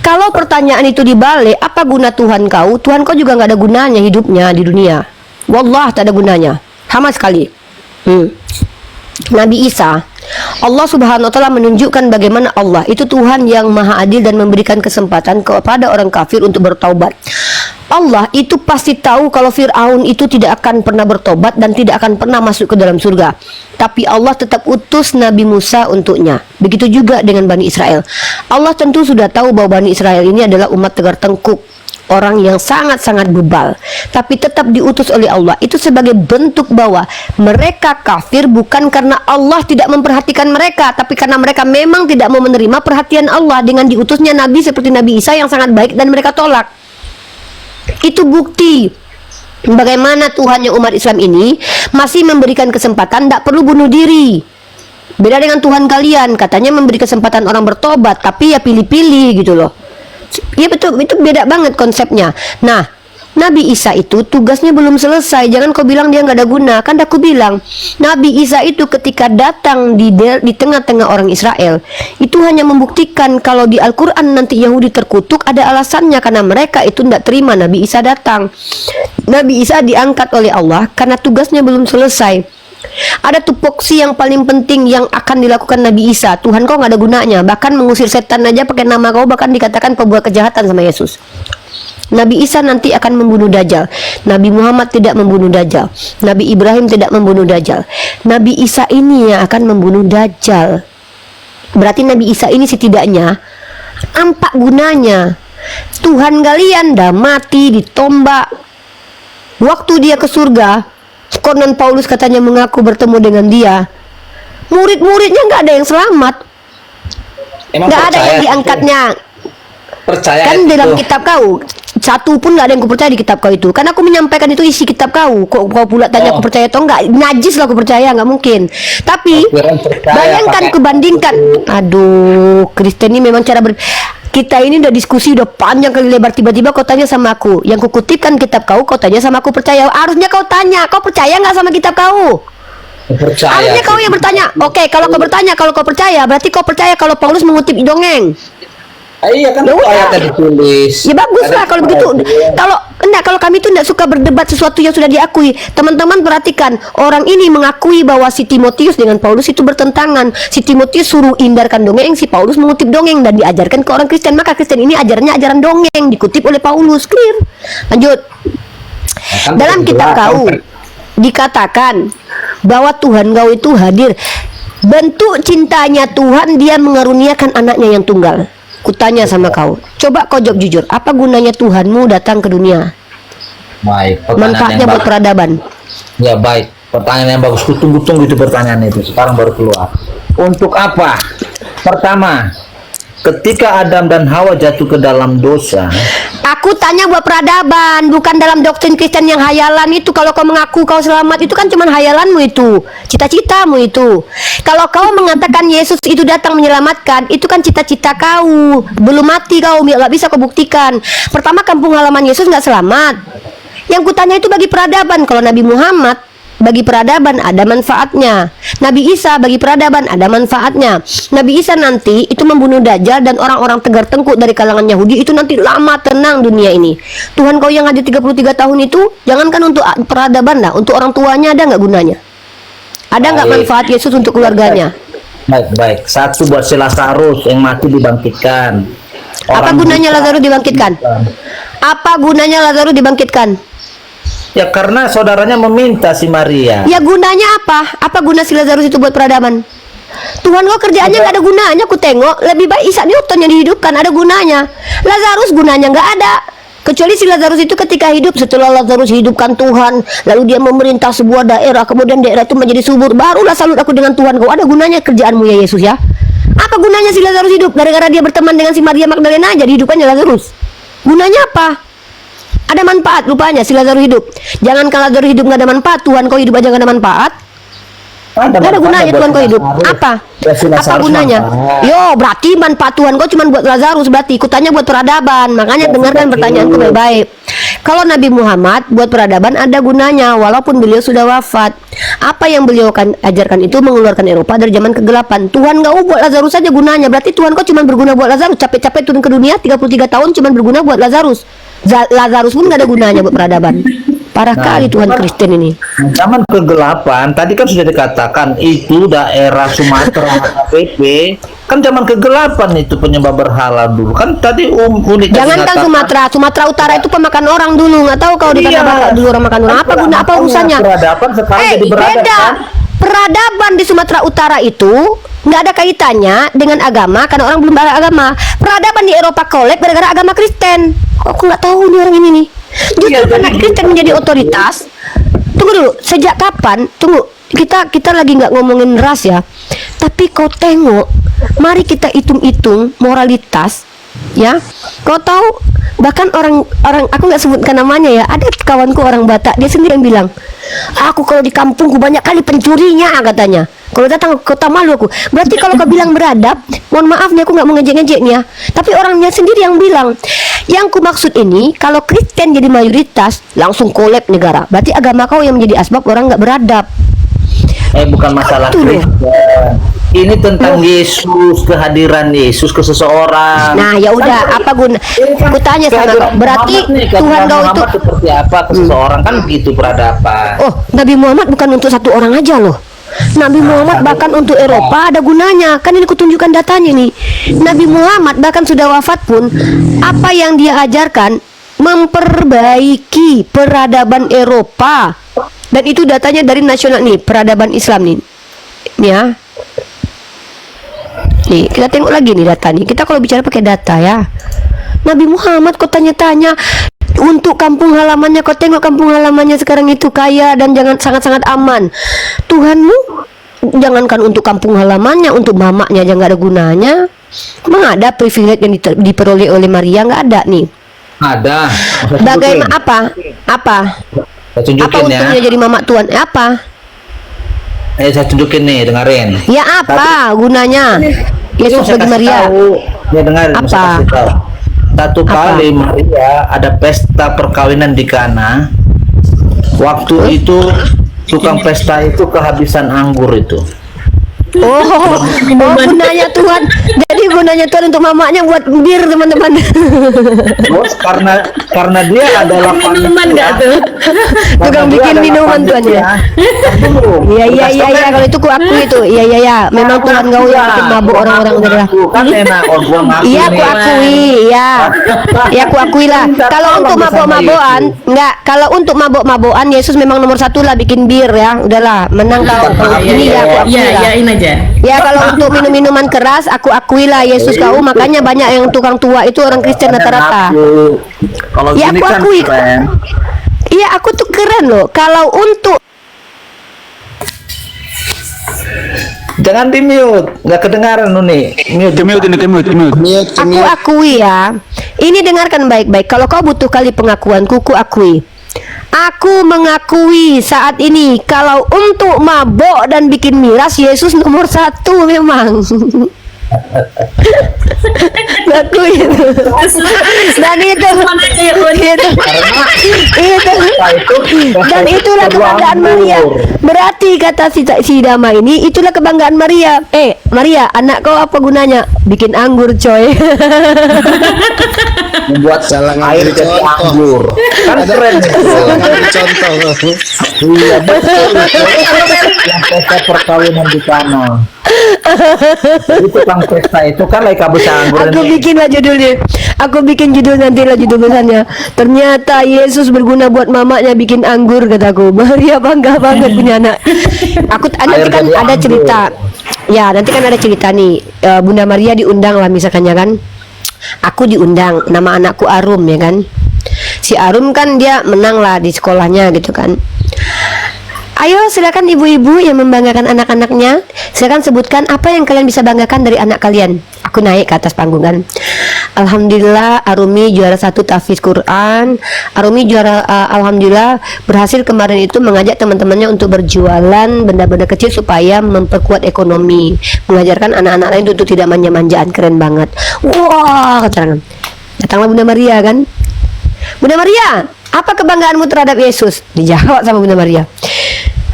Kalau pertanyaan itu dibalik, apa guna Tuhan kau? Tuhan kau juga nggak ada gunanya hidupnya di dunia. Wallah tak ada gunanya, sama sekali. Nabi Isa Allah Subhanahu wa taala menunjukkan bagaimana Allah itu Tuhan yang maha adil dan memberikan kesempatan kepada orang kafir untuk bertaubat. Allah itu pasti tahu kalau Fir'aun itu tidak akan pernah bertobat dan tidak akan pernah masuk ke dalam surga. Tapi Allah tetap utus Nabi Musa untuknya. Begitu juga dengan Bani Israel. Allah tentu sudah tahu bahwa Bani Israel ini adalah umat tegar tengkuk, orang yang sangat-sangat bebal, tapi tetap diutus oleh Allah. Itu sebagai bentuk bahwa mereka kafir bukan karena Allah tidak memperhatikan mereka, tapi karena mereka memang tidak mau menerima perhatian Allah dengan diutusnya Nabi seperti Nabi Isa yang sangat baik dan mereka tolak. Itu bukti bagaimana Tuhan yang umat Islam ini masih memberikan kesempatan, tidak perlu bunuh diri. Beda dengan Tuhan kalian, katanya memberi kesempatan orang bertobat, tapi ya pilih-pilih gitu loh. Ya betul, itu beda banget konsepnya. Nah, Nabi Isa itu tugasnya belum selesai. Jangan kau bilang dia nggak ada guna. Kan aku bilang Nabi Isa itu ketika datang di tengah-tengah orang Israel, itu hanya membuktikan kalau di Al-Quran nanti Yahudi terkutuk ada alasannya, karena mereka itu tidak terima Nabi Isa datang. Nabi Isa diangkat oleh Allah karena tugasnya belum selesai. Ada tupoksi yang paling penting yang akan dilakukan Nabi Isa. Tuhan kau nggak ada gunanya. Bahkan mengusir setan aja pakai nama kau, bahkan dikatakan pembuat kejahatan sama Yesus. Nabi Isa nanti akan membunuh Dajjal. Nabi Muhammad tidak membunuh Dajjal. Nabi Ibrahim tidak membunuh Dajjal. Nabi Isa ini yang akan membunuh Dajjal. Berarti Nabi Isa ini setidaknya apa gunanya? Tuhan kalian dah mati ditombak. Waktu dia ke surga, konon Paulus katanya mengaku bertemu dengan dia. Murid-muridnya nggak ada yang selamat. Nggak ada yang diangkatnya. Percaya Kan itu. dalam kitab kau satu pun nggak ada yang kupercaya di kitab kau itu. Kan aku menyampaikan itu isi kitab kau. Kau pula tanya aku percaya atau enggak? Najis lah aku percaya, nggak mungkin. Tapi bayangkan, kebandingkan. Aduh, Kristen ini memang cara kita ini udah diskusi udah panjang kali lebar, tiba-tiba kau tanya sama aku. Yang kukutipkan kitab kau tanya sama aku percaya. Harusnya kau tanya, kau percaya nggak sama kitab kau? Percaya. Harusnya kau yang bertanya. Oke, kalau kau bertanya, kalau kau percaya, berarti kau percaya kalau Paulus mengutip dongeng. Iya kan, Ya udah. ayatnya ditulis. Ya bagus lah kalau begitu. Kalau kami tuh tidak suka berdebat sesuatu yang sudah diakui. Teman-teman perhatikan, orang ini mengakui bahwa si Timotius dengan Paulus itu bertentangan. Si Timotius suruh hindarkan dongeng, si Paulus mengutip dongeng dan diajarkan ke orang Kristen. Maka Kristen ini ajarannya ajaran dongeng, dikutip oleh Paulus. Clear. Lanjut. Dalam kitab kau dikatakan bahwa Tuhan kau itu hadir. Bentuk cintanya Tuhan, dia mengaruniakan anaknya yang tunggal. Kutanya sama kau, coba kau jawab jujur, apa gunanya Tuhanmu datang ke dunia? Baik, Manfaatnya buat peradaban. Ya baik, pertanyaan yang bagus. Kutunggu-tunggu itu pertanyaan itu. Sekarang baru keluar. Untuk apa? Pertama, ketika Adam dan Hawa jatuh ke dalam dosa. Aku tanya buat peradaban, bukan dalam doktrin Kristen yang hayalan itu. Kalau kau mengaku kau selamat, itu kan cuma hayalanmu itu, cita-citamu itu. Kalau kau mengatakan Yesus itu datang menyelamatkan, itu kan cita-cita kau. Belum mati kau, nggak bisa kau buktikan. Pertama, kampung halaman Yesus nggak selamat. Yang kutanya itu bagi peradaban. Kalau Nabi Muhammad bagi peradaban ada manfaatnya. Nabi Isa bagi peradaban ada manfaatnya. Nabi Isa nanti itu membunuh Dajjal dan orang-orang tegar tengkuk dari kalangan Yahudi itu nanti lama tenang dunia ini. Tuhan kau yang hadir 33 tahun itu, jangankan untuk peradaban lah, untuk orang tuanya ada nggak gunanya? Ada nggak manfaat Yesus untuk keluarganya? Baik. Satu, buat si Lazarus yang mati dibangkitkan. Apa gunanya Lazarus dibangkitkan? Apa gunanya Lazarus dibangkitkan? Ya karena saudaranya meminta si Maria. Ya gunanya apa? Apa guna si Lazarus itu buat peradaban? Tuhan kau kerjaannya nggak ada gunanya. Aku tengok lebih baik Isaac Newton yang dihidupkan, ada gunanya. Lazarus gunanya nggak ada. Kecuali si Lazarus itu ketika hidup, setelah Lazarus hidupkan Tuhan, lalu dia memerintah sebuah daerah, kemudian daerah itu menjadi subur, barulah salut aku dengan Tuhan kau. Ada gunanya kerjaanmu ya Yesus ya? Apa gunanya si Lazarus hidup? Gara-gara dia berteman dengan si Maria Magdalena aja dihidupannya Lazarus. Gunanya apa? Ada manfaat rupanya si Lazarus hidup. Jangankan Lazarus hidup nggak ada manfaat, Tuhan kau hidup aja nggak ada manfaat. Nggak ada gunanya Tuhan kau hidup. Apa? Apa gunanya? Yo, berarti manfaat Tuhan kau cuma buat Lazarus. Berarti ikutanya buat peradaban. Makanya dengarkan pertanyaanku baik-baik. Kalau Nabi Muhammad buat peradaban ada gunanya, walaupun beliau sudah wafat. Apa yang beliau ajarkan itu mengeluarkan Eropa dari zaman kegelapan. Tuhan kau buat Lazarus saja gunanya. Berarti Tuhan kau cuma berguna buat Lazarus. Capek-capek turun ke dunia 33 tahun cuma berguna buat Lazarus. Lazarus pun nggak ada gunanya buat peradaban. Parah kali Tuhan Kristen ini. Zaman kegelapan tadi kan sudah dikatakan itu daerah Sumatera PP kan zaman kegelapan itu penyembah berhala dulu kan tadi unik. Jangankan Sumatera Utara itu pemakan orang dulu, nggak tahu kau di Iya. tanah Batak dulu orang makan orang apa guna apa urusannya? Peradaban sekarang jadi beradab beda. kan? Peradaban di Sumatera Utara itu nggak ada kaitannya dengan agama karena orang belum beragama. Peradaban di Eropa kolek gara-gara agama Kristen. Kok aku nggak tahu nih orang ini nih. Justru Iya, karena jadi- Kristen menjadi otoritas. Tunggu dulu, sejak kapan? Tunggu, kita lagi nggak ngomongin ras ya. Tapi kau tengok, mari kita hitung-hitung moralitas, ya. Kau tahu bahkan orang aku nggak sebutkan namanya ya. Ada kawanku orang Batak, dia sendiri yang bilang, aku kalau di kampungku banyak kali pencurinya katanya. Kalau datang ke kota malu aku. Berarti kalau kau bilang beradab, mohon maaf nih aku nggak mau ngejek-ngejek nih ya. Tapi orangnya sendiri yang bilang. Yang ku maksud ini, kalau Kristen jadi mayoritas, langsung kolab negara. Berarti agama kau yang menjadi asbab orang nggak beradab. Bukan masalah Itu loh. Kristen. Ini tentang Yesus, kehadiran Yesus ke seseorang. Nah, ya udah, apa guna? Aku tanya sama kau. Berarti Tuhan kau itu, Muhammad seperti apa ke seseorang kan gitu peradaban. oh, Nabi Muhammad bukan untuk satu orang aja loh. Nabi Muhammad bahkan untuk Eropa ada gunanya. Kan ini kutunjukkan datanya nih. Nabi Muhammad bahkan sudah wafat pun, apa yang dia ajarkan memperbaiki peradaban Eropa. Dan itu datanya dari nasional nih, peradaban Islam nih. Nih ya. Nih, kita tengok lagi nih data nih. Kita kalau bicara pakai data ya. Nabi Muhammad kok tanya-tanya untuk kampung halamannya, kau tengok kampung halamannya sekarang itu kaya dan jangan sangat-sangat aman. Tuhanmu jangankan untuk kampung halamannya, untuk mamaknya aja nggak ada gunanya. Emang ada privilege yang diperoleh oleh Maria? Nggak ada nih. Ada. Bagaimana apa? Apa Saya tunjukin ya. untungnya jadi mamak Tuhan? Apa? Saya tunjukin nih, dengerin. Ya apa gunanya Yesus Saya bagi kasih Maria? tahu. Ya dengarin. Apa? Saya kasih tahu. Satu Apa? kali Maria ada pesta perkawinan di Kana. Waktu itu tukang pesta itu kehabisan anggur itu. Oh, gunanya Tuhan. Jadi gunanya Tuhan untuk mamaknya buat bir teman-teman. Bos, karena dia adalah Minuman nggak tuh? Tukang bikin minuman Tuhan ya. Iya kalau itu ku akui itu. Iya. Memang Tuhan kau yang bikin mabuk orang-orang adalah. Kan enak gua ngaku Iya, nih. aku akui, ya. Ya, aku akui lah. Kalau untuk mabok-mabokan, enggak. Kalau untuk mabok-mabokan, Yesus memang nomor satu lah bikin bir ya. Udahlah, menang kau. Kalau ini ya aku akui Iya, lah. yain aja. Ya, kalau untuk minum-minuman keras, aku akui lah Yesus kau. Makanya banyak yang tukang tua itu orang Kristen rata-rata. Kalau Ya, gini aku kan akui. keren. Iya, aku tuh keren loh. Kalau untuk Jangan di mute, nggak kedengaran Nuni. aku akui ya. Ini dengarkan baik-baik. Kalau kau butuh kali pengakuanku, ku akui. Aku mengakui saat ini kalau untuk mabok dan bikin miras Yesus nomor satu memang. Ngakui itu. Dan itu dan itulah kebanggaan Maria. Berarti kata si Dama ini, itulah kebanggaan Maria. Maria, anak kau apa gunanya? Bikin anggur coy. Membuat Salah air ngambil jadi contoh. anggur. Kan keren itu. Salah ngambil contoh. Iya betul. Yang pesta perkawinan di sana. Itu tukang pesta itu kan lagi kabus anggur. Aku bikin lah judulnya. Aku bikin judul nanti lah judul tulisannya. Ternyata Yesus berguna buat mamanya bikin anggur kataku. Maria bangga banget punya anak. Nanti kan jadi ada anggur. cerita. Ya nanti kan ada cerita nih. Bunda Maria diundang lah misalkan ya kan. Aku diundang. Nama anakku Arum ya kan. Si Arum kan dia menang lah di sekolahnya gitu kan. Ayo silakan ibu-ibu yang membanggakan anak-anaknya, silakan sebutkan apa yang kalian bisa banggakan dari anak kalian. Aku naik ke atas panggung kan. Alhamdulillah Arumi juara 1 tahfiz Quran. Arumi juara alhamdulillah berhasil kemarin itu mengajak teman-temannya untuk berjualan benda-benda kecil supaya memperkuat ekonomi, mengajarkan anak-anak lain untuk tidak manja-manjaan. Keren banget. Wah, keterangan. Datanglah Bunda Maria kan. Bunda Maria, apa kebanggaanmu terhadap Yesus? Dijawab sama Bunda Maria.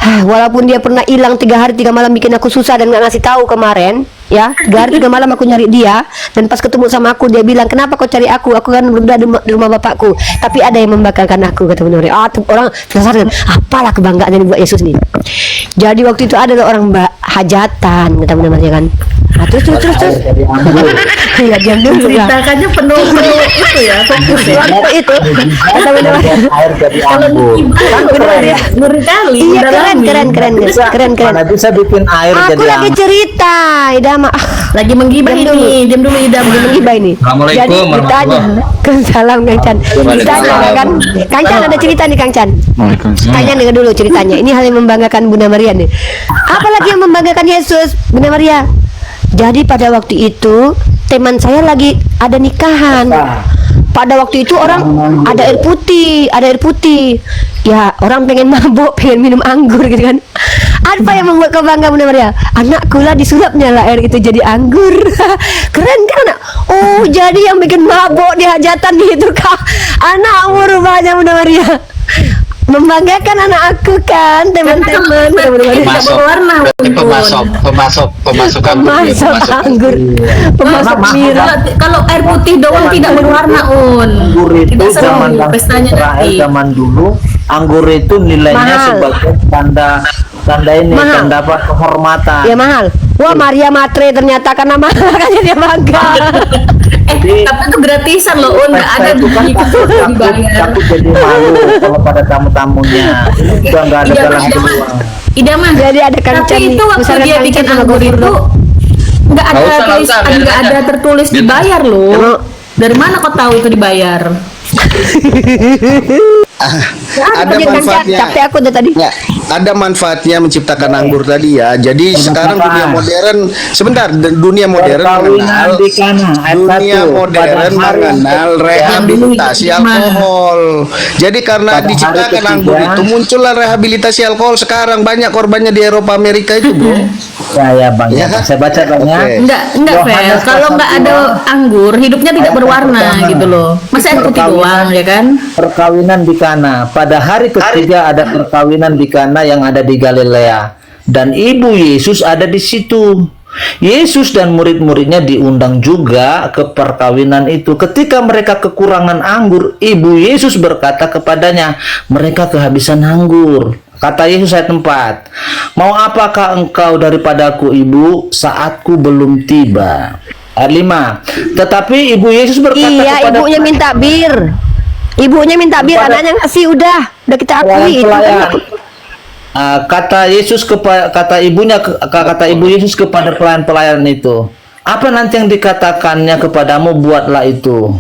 Walaupun dia pernah hilang 3 hari 3 malam bikin aku susah dan nggak ngasih tahu kemarin, Ya, 3 malam aku nyari dia, dan pas ketemu sama aku dia bilang, kenapa kau cari aku? Aku kan berada di rumah bapakku, tapi ada yang membanggakan aku, kata Bunda Maria. Orang penasaran, apalah kebanggaan yang buat Yesus nih. Jadi waktu itu ada orang hajatan, kata Bunda Maria kan. Nah, terus. Iya, diam dulu ya. Ceritakannya penuh itu ya, fokus ya. Waktu itu kata Bunda Maria. Air jadi Kalau anggur. kan Bunda Maria. ngeri kali. Iya, keren. Mana bisa bikin air Aku jadi lagi anggur. cerita, Idam. Lagi menggibah ini, diam dulu Idam. Menggibah ini. Assalamualaikum Jadi ditanya, warahmatullahi Salam Kang Chan. Ditanya kan, Kang Chan ada cerita nih Kang Chan. Tanya dengar dulu ceritanya. Ini hal yang membanggakan Bunda Maria nih. Apalagi yang membanggakan Yesus, Bunda Maria. Jadi pada waktu itu teman saya lagi ada nikahan. Pada waktu itu orang ada air putih. Ya, orang pengen mabuk, pengen minum anggur gitu kan. Apa yang membuat kau bangga Bunda Maria? Anakku lah disulapnya lah air itu jadi anggur. Keren kan anak? Oh, jadi yang bikin mabuk di hajatan itu kah? Anakmu rupanya Bunda Maria. Membanggakan anak aku kan, teman-teman. Tidak berwarna. Pemasok Anggur. Pemasok miras. Kalau air putih doang tidak berwarna Anggur itu Tidak seru zaman pestanya Israel nanti. zaman dulu, anggur itu nilainya Mahal. sebagai tanda ini, Mahal. tanda apa, kehormatan. Ya mahal. Wah, Maria Matre ternyata karena mahal makanya dia bangga. Jadi, tapi itu gratisan loh, nggak ada pesta itu kan gitu dibayar. takut jadi malu kalau pada tamu-tamunya. Ini juga nggak ada jalan keluar. Idaman. Jadi ada Kang Chan Tapi nih. itu waktu Misalkan dia Kang bikin Chan sama anggur Gofur itu dong. nggak ada Nggak usah, tulis, biar nggak aja. ada tertulis dibayar loh. Emang- Dari mana kau tahu itu dibayar? Ada Kang Chan, manfaatnya. capek aku udah tadi. Ya, ada manfaatnya menciptakan anggur tadi ya. Jadi sekarang dunia modern, sebentar, dunia modern Perkawinan mengenal di kana, ayat dunia 1, modern pada hari mengenal rehabilitasi yang dulu alkohol. Jadi karena Pada hari diciptakan ketiga. anggur itu muncullah rehabilitasi alkohol. Sekarang banyak korbannya di Eropa, Amerika itu, bro. Ya bang, Ya. saya baca banyak. Oke. Enggak fair. Yohanes Kalau pasal nggak 2, ada anggur, hidupnya tidak ayat berwarna pertama. gitu loh. Masa air putih doang ya kan? Perkawinan di Kana. Pada hari ketiga ada perkawinan di Kana yang ada di Galilea, dan ibu Yesus ada di situ. Yesus dan murid-muridnya diundang juga ke perkawinan itu. Ketika mereka kekurangan anggur, ibu Yesus berkata kepadanya, mereka kehabisan anggur. Kata Yesus ayat 4, mau apakah engkau daripadaku ibu, saatku belum tiba. Ayat 5, tetapi ibu Yesus berkata Iya, kepada ibunya minta bir. Ibunya minta bir, Kepada- anaknya ngasih udah kita akui itu kan. pelayan-pelayan. Kata Yesus kata ibu Yesus kepada pelayan-pelayan itu, apa nanti yang dikatakannya kepadamu, buatlah itu.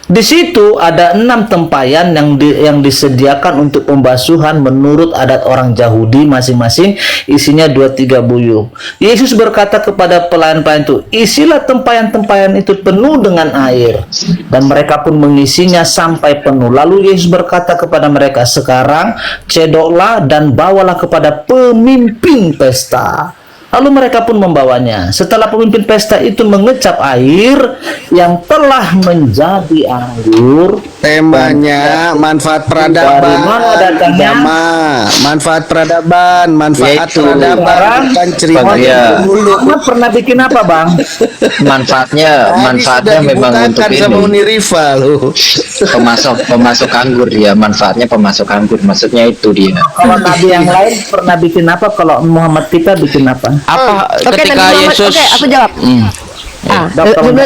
Di situ ada 6 tempayan yang disediakan untuk pembasuhan menurut adat orang Yahudi masing-masing, isinya 2-3 buyung. Yesus berkata kepada pelayan-pelayan itu, isilah tempayan-tempayan itu penuh dengan air, dan mereka pun mengisinya sampai penuh. Lalu Yesus berkata kepada mereka, sekarang cedoklah dan bawalah kepada pemimpin pesta. Lalu mereka pun membawanya. Setelah pemimpin pesta itu mengecap air yang telah menjadi anggur. Temanya manfaat Dari peradaban, mana datangnya? agama, manfaat peradaban, manfaat Yaitu, peradaban, sekarang, bukan cerita iya. dulu. Muhammad pernah bikin apa, Bang? Manfaatnya Tadi sudah memang untuk dibutakan sama ini. Uni Riva loh. Pemasok anggur dia, manfaatnya pemasok anggur, maksudnya itu dia. Kalau Nabi yang lain pernah bikin apa? Kalau Muhammad kita bikin apa? Apa Oke, ketika Nabi Muhammad, Yesus oke, aku jawab.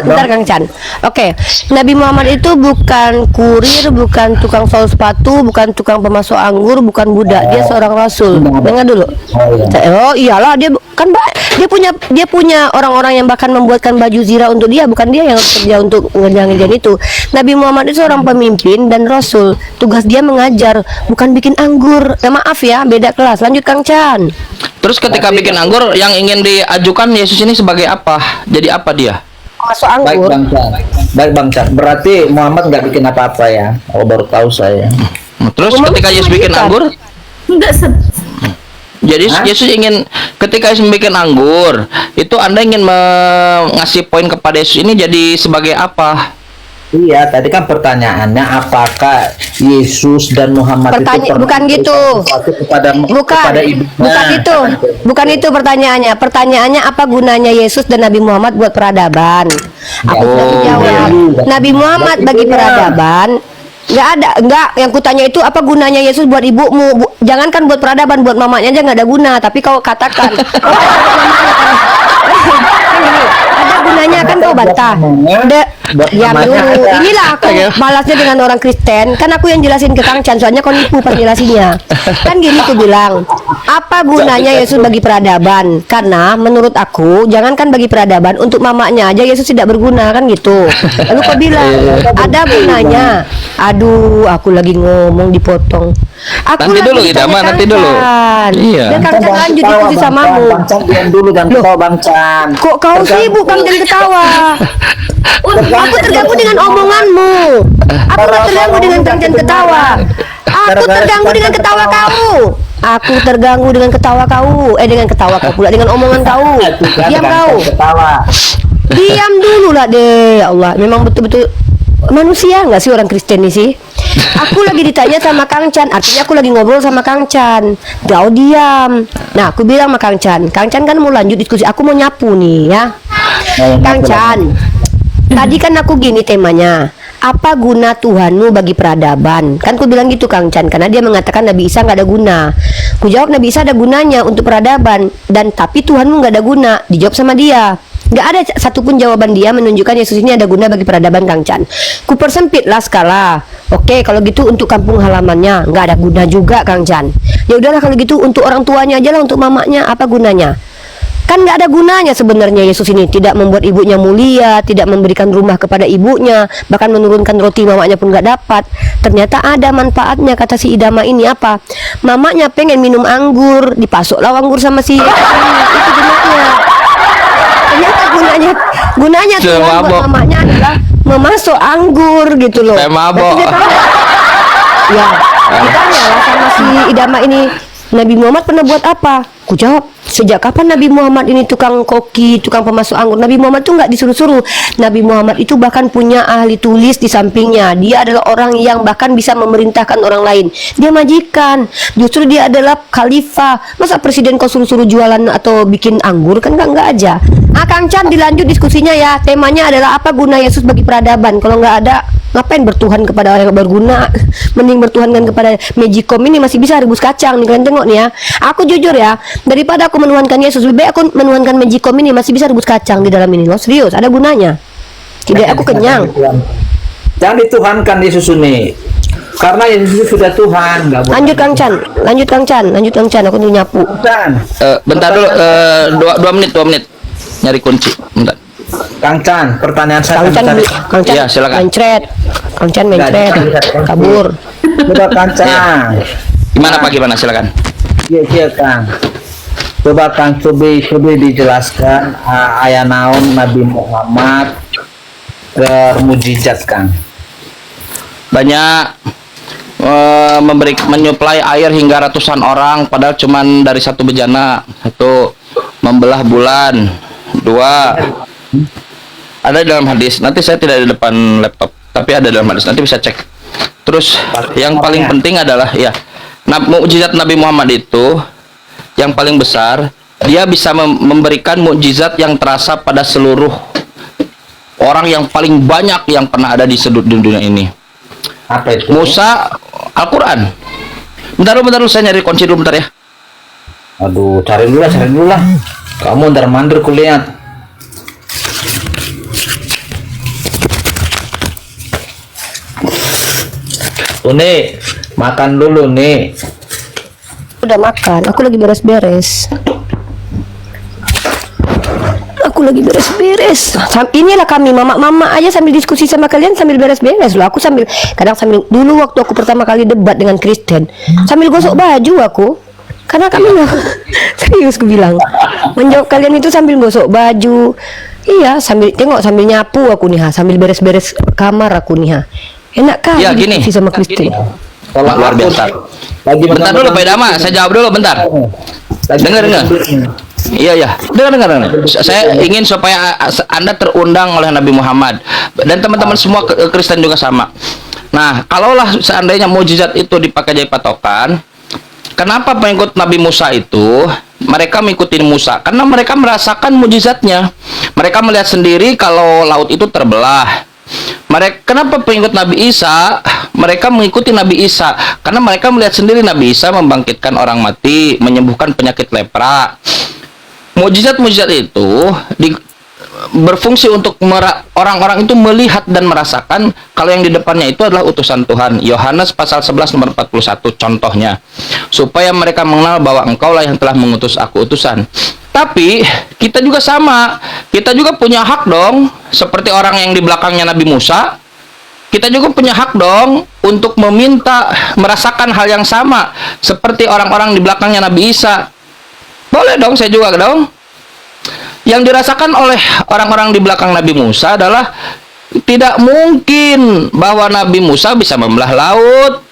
Bentar Kang Chan. Oke, Nabi Muhammad itu bukan kurir, bukan tukang sol sepatu, bukan tukang pemasok anggur, bukan budak. Dia seorang rasul. Dengar dulu. Oh iyalah, dia dia punya orang-orang yang bahkan membuatkan baju zirah untuk dia, bukan dia yang kerja untuk ngerjain itu. Nabi Muhammad itu seorang pemimpin dan rasul. Tugas dia mengajar, bukan bikin anggur. Maaf ya, beda kelas. Lanjut Kang Chan. terus ketika bikin anggur yang ingin diajukan Yesus ini sebagai apa? Jadi apa dia? Masuk Baik anggur. Bang Chan. Baik Bang Chan. Berarti Muhammad nggak bikin apa-apa ya? Oh, baru tahu saya. Terus Umum ketika Yesus sama bikin kita. anggur, Enggak jadi Hah? Yesus ingin ketika Yesus bikin anggur, itu Anda ingin ngasih poin kepada Yesus ini jadi sebagai apa? Iya, tadi kan pertanyaannya apakah Yesus dan Muhammad itu pernah bukan gitu. kepada kepada ibunya. Bukan itu pertanyaannya. Pertanyaannya apa gunanya Yesus dan Nabi Muhammad buat peradaban? Aku sudah menjawab. Nabi Muhammad bagi peradaban. Nggak, yang kutanya itu apa gunanya Yesus buat ibumu? Jangankan buat peradaban, buat mamanya aja nggak ada guna. Tapi kau katakan, ada gunanya kan kau bantah. Diam dulu. Inilah aku malasnya dengan orang Kristen. Kan aku yang jelasin ke Kang Chan, soalnya kau nipu pas jelasinnya. Kan gini ku bilang, apa gunanya Yesus bagi peradaban? Karena menurut aku, jangankan bagi peradaban, untuk mamanya aja Yesus tidak berguna kan gitu. Lalu kau bilang, ada gunanya. Aduh, aku lagi ngomong dipotong. Aku Nanti lagi dulu, ditanya Idama, Kang nanti dulu. Chan. Iya. Dan Kang Chan lanjut diskusi samamu. Bang Chan diam dulu, jangan ketawa Bang Chan. Kok kau sibuk Kang Chan ketawa? Aku terganggu dengan omonganmu. Aku gak terganggu dengan Kang Chan ketawa. Aku terganggu dengan ketawa kau. Aku terganggu dengan ketawa kau. Dengan ketawa kau pula, dengan omongan kau. Diam kau. Diam dulu lah deh. Ya Allah, memang betul-betul manusia nggak sih orang Kristen ini sih? Aku lagi ditanya sama Kang Chan, artinya aku lagi ngobrol sama Kang Chan. Kau diam. Nah, aku bilang sama Kang Chan kan mau lanjut diskusi. Aku mau nyapu nih ya. Kang Chan, tadi kan aku gini temanya. Apa guna Tuhanmu bagi peradaban? Kan ku bilang gitu Kang Chan, karena dia mengatakan Nabi Isa nggak ada guna. Ku jawab Nabi Isa ada gunanya untuk peradaban, dan tapi Tuhanmu nggak ada guna. Dijawab sama dia. Nggak ada satupun jawaban dia menunjukkan Yesus ini ada guna bagi peradaban Kang Chan. Ku persempit lah skala. Oke, kalau gitu untuk kampung halamannya nggak ada guna juga Kang Chan. Ya udahlah kalau gitu untuk orang tuanya aja lah, untuk mamanya apa gunanya? Kan nggak ada gunanya sebenarnya Yesus ini. Tidak membuat ibunya mulia, tidak memberikan rumah kepada ibunya, bahkan menurunkan roti mamanya pun nggak dapat. Ternyata ada manfaatnya, kata si Idama ini apa? Mamanya pengen minum anggur, dipasoklah anggur sama si itu gunanya. Ternyata gunanya tuh buat mamanya adalah memasok anggur gitu loh. Supaya mabok. Ya, ditanya lah sama si Idama ini, Nabi Muhammad pernah buat apa? Ku jawab, sejak kapan Nabi Muhammad ini tukang koki, tukang pemasok anggur? Nabi Muhammad tuh nggak disuruh-suruh. Nabi Muhammad itu bahkan punya ahli tulis di sampingnya. Dia adalah orang yang bahkan bisa memerintahkan orang lain. Dia majikan. Justru dia adalah khalifah. Masa presiden kau suruh-suruh jualan atau bikin anggur? Kan nggak aja. Kang Chan dilanjut diskusinya ya. Temanya adalah apa guna Yesus bagi peradaban? Kalau nggak ada, ngapain bertuhan kepada orang yang berguna? Mending bertuhankan kepada Magicom ini, masih bisa rebus kacang nih, kalian tengok nih ya. Aku jujur ya, daripada aku menuhankan Yesus, lebih baik aku menuhankan Magicom ini, masih bisa rebus kacang di dalam ini loh. Serius, ada gunanya. Tidak, aku kenyang. Jangan dituhankan Yesus ini, karena Yesus sudah Tuhan. Nggak boleh. Lanjut Kang Chan, aku nih nyapu. Bentar dulu, 2 menit nyari kunci. Bentar. Kang Chan, pertanyaan saya. Kang Chan, Ya, silakan. Kang Chan mencret, kabur. Coba Kang Chan. Gimana silakan. Iya Kang. Coba Kang coba dijelaskan aya naon Nabi Muhammad mujizat Kang. Banyak menyuplai air hingga ratusan orang, padahal cuman dari satu bejana. Satu, membelah bulan. 2, ada dalam hadis. Nanti saya tidak di depan laptop, tapi ada dalam hadis, nanti bisa cek. Terus yang paling penting adalah ya, mukjizat Nabi Muhammad itu yang paling besar, dia bisa memberikan mukjizat yang terasa pada seluruh orang yang paling banyak yang pernah ada di dunia ini. Apa itu? Musa, Al-Quran. Bentar dulu, saya nyari kunci dulu bentar ya. Aduh, cari dulu lah. Kamu mandar kulihat. Nih, makan dulu nih. Udah makan, aku lagi beres-beres. Inilah kami mama aja sambil diskusi sama kalian sambil beres-beres loh. Aku kadang sambil dulu waktu aku pertama kali debat dengan Kristen, sambil gosok baju aku. Karena kami serius aku bilang, menjawab kalian itu sambil gosok baju. Iya, sambil nyapu aku nih sambil beres-beres kamar aku nih Enak kan Ya gini, sama Kristen. luar biasa. Bentar dulu Pak Idama, saya jawab dulu bentar. Dengar. Iya. Dengar. Saya ingin supaya Anda terundang oleh Nabi Muhammad dan teman-teman semua Kristen juga sama. Nah, kalaulah seandainya mukjizat itu dipakai jadi patokan, kenapa pengikut Nabi Musa itu mereka mengikuti Musa? Karena mereka merasakan mukjizatnya. Mereka melihat sendiri kalau laut itu terbelah. Kenapa pengikut Nabi Isa mereka mengikuti Nabi Isa? Karena mereka melihat sendiri Nabi Isa membangkitkan orang mati, menyembuhkan penyakit lepra. Mukjizat-mukjizat itu berfungsi untuk orang-orang itu melihat dan merasakan kalau yang di depannya itu adalah utusan Tuhan. Yohanes pasal 11 nomor 41 contohnya. Supaya mereka mengenal bahwa engkaulah yang telah mengutus aku utusan. Tapi kita juga sama. Kita juga punya hak dong, seperti orang yang di belakangnya Nabi Musa. Kita juga punya hak dong untuk meminta merasakan hal yang sama seperti orang-orang di belakangnya Nabi Isa. Boleh dong, saya juga dong. Yang dirasakan oleh orang-orang di belakang Nabi Musa adalah tidak mungkin bahwa Nabi Musa bisa membelah laut.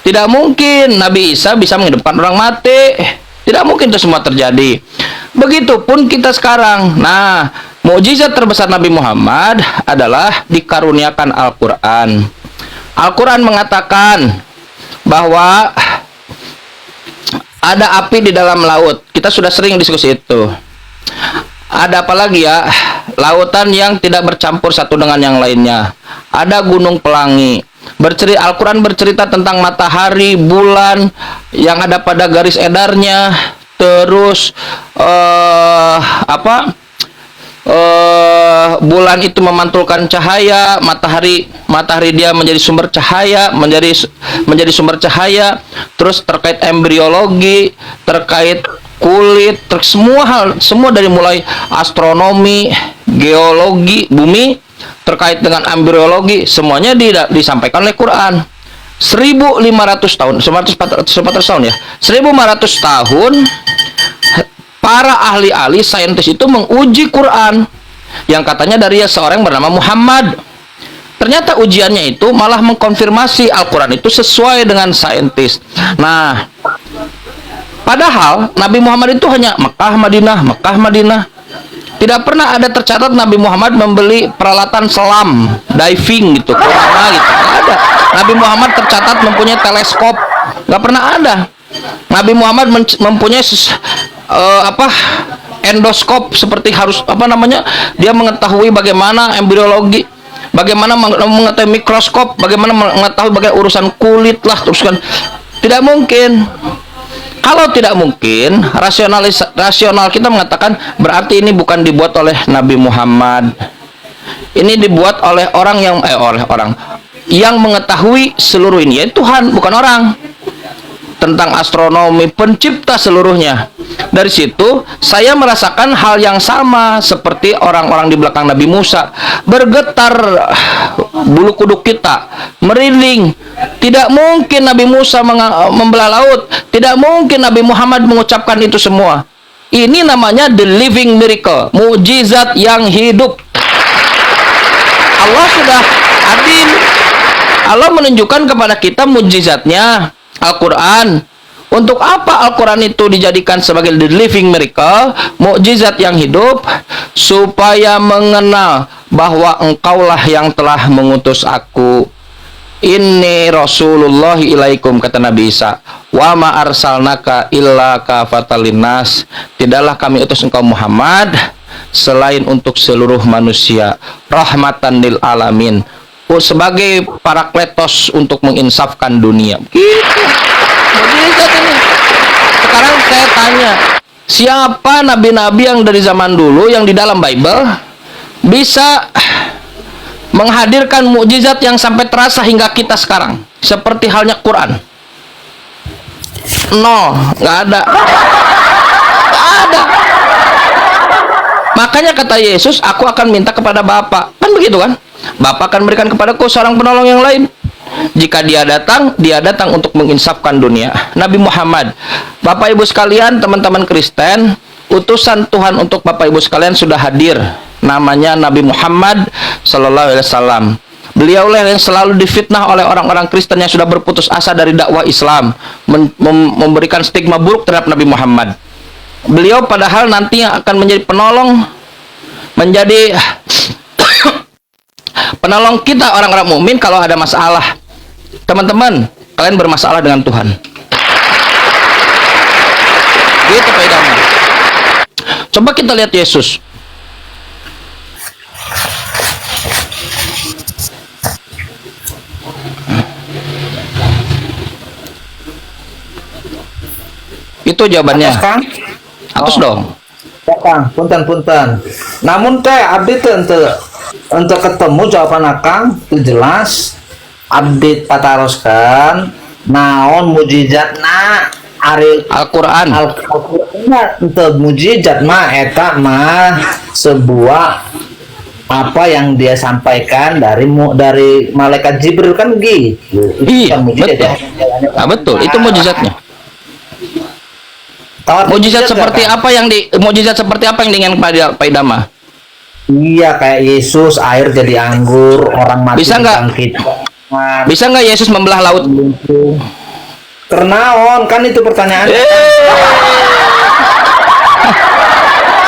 Tidak mungkin Nabi Isa bisa menghidupkan orang mati. Tidak mungkin itu semua terjadi. Begitupun kita sekarang. Nah, mukjizat terbesar Nabi Muhammad adalah dikaruniakan Al-Quran. Al-Quran mengatakan bahwa ada api di dalam laut. Kita sudah sering diskusi itu. Ada apa lagi ya? Lautan yang tidak bercampur satu dengan yang lainnya. Ada gunung pelangi. Al-Quran bercerita tentang matahari, bulan yang ada pada garis edarnya. Terus bulan itu memantulkan cahaya, matahari dia menjadi sumber cahaya, menjadi sumber cahaya. Terus terkait embriologi, terkait kulit, semua dari mulai astronomi, geologi, bumi, terkait dengan embriologi, semuanya disampaikan oleh Quran. 1500 tahun, 400 tahun ya. 1500 tahun para ahli-ahli saintis itu menguji Quran yang katanya dari seorang yang bernama Muhammad. Ternyata ujiannya itu malah mengkonfirmasi Al-Quran itu sesuai dengan saintis. Nah, padahal Nabi Muhammad itu hanya Mekah, Madinah. Tidak pernah ada tercatat Nabi Muhammad membeli peralatan selam, diving gitu, corona gitu. Nggak ada. Nabi Muhammad tercatat mempunyai teleskop. Nggak pernah ada. Nabi Muhammad mempunyai endoskop, seperti harus dia mengetahui bagaimana embriologi, bagaimana mengetahui mikroskop, bagaimana mengetahui bagaimana urusan kulit lah, terus kan tidak mungkin. Kalau tidak mungkin, rasional kita mengatakan berarti ini bukan dibuat oleh Nabi Muhammad. Ini dibuat oleh orang yang mengetahui seluruh ini, yaitu Tuhan, bukan orang. Tentang astronomi, pencipta seluruhnya. Dari situ saya merasakan hal yang sama seperti orang-orang di belakang Nabi Musa. Bergetar bulu kuduk kita, merinding. Tidak mungkin Nabi Musa membelah laut. Tidak mungkin Nabi Muhammad mengucapkan itu semua. Ini namanya the living miracle, mukjizat yang hidup. Allah sudah adil. Allah menunjukkan kepada kita mukjizatnya, Al-Quran. Untuk apa Al-Quran itu dijadikan sebagai the living miracle, mukjizat yang hidup? Supaya mengenal bahwa engkaulah yang telah mengutus aku. Inni Rasulullah ilaikum, kata Nabi Isa. Wa ma arsalnaka illa kafatan linnas. Tidaklah kami utus engkau Muhammad selain untuk seluruh manusia, rahmatan lil alamin, sebagai parakletos untuk menginsafkan dunia. Gitu. Sekarang saya tanya, siapa nabi-nabi yang dari zaman dulu yang di dalam Bible bisa menghadirkan mukjizat yang sampai terasa hingga kita sekarang, seperti halnya Quran? Nol, nggak ada. Makanya kata Yesus, aku akan minta kepada Bapa. Kan begitu kan? Bapa akan berikan kepadaku seorang penolong yang lain. Jika dia datang untuk menginsafkan dunia. Nabi Muhammad. Bapak Ibu sekalian, teman-teman Kristen, utusan Tuhan untuk Bapak Ibu sekalian sudah hadir. Namanya Nabi Muhammad sallallahu alaihi wasallam. Beliaulah yang selalu difitnah oleh orang-orang Kristen yang sudah berputus asa dari dakwah Islam, memberikan stigma buruk terhadap Nabi Muhammad. Beliau padahal nantinya akan menjadi penolong, menjadi penolong kita orang-orang mukmin kalau ada masalah. teman-teman, kalian bermasalah dengan Tuhan. Gitu Pak Idama. Coba kita lihat Yesus. Itu jawabannya. Atas, Kang? Atus dong. Ya, Kang, punten. Namun teh abdi teu untuk ketemu jawaban Kang itu jelas abdi pataroskan naon mujizatna ari Al-Quran. Al-Qur'an untuk mujizat mah eta mah sebuah apa yang dia sampaikan dari malaikat Jibril kan gitu. Itu Iya, kan mujizat betul. ya. Nah, betul, itu mujizatnya. Mujizat seperti apa yang diinginkan Pak Idama? Iya, kayak Yesus air jadi anggur, orang mati Bisa nggak? bangkit. Bisa nggak Yesus membelah laut? Kernaon kan itu pertanyaan.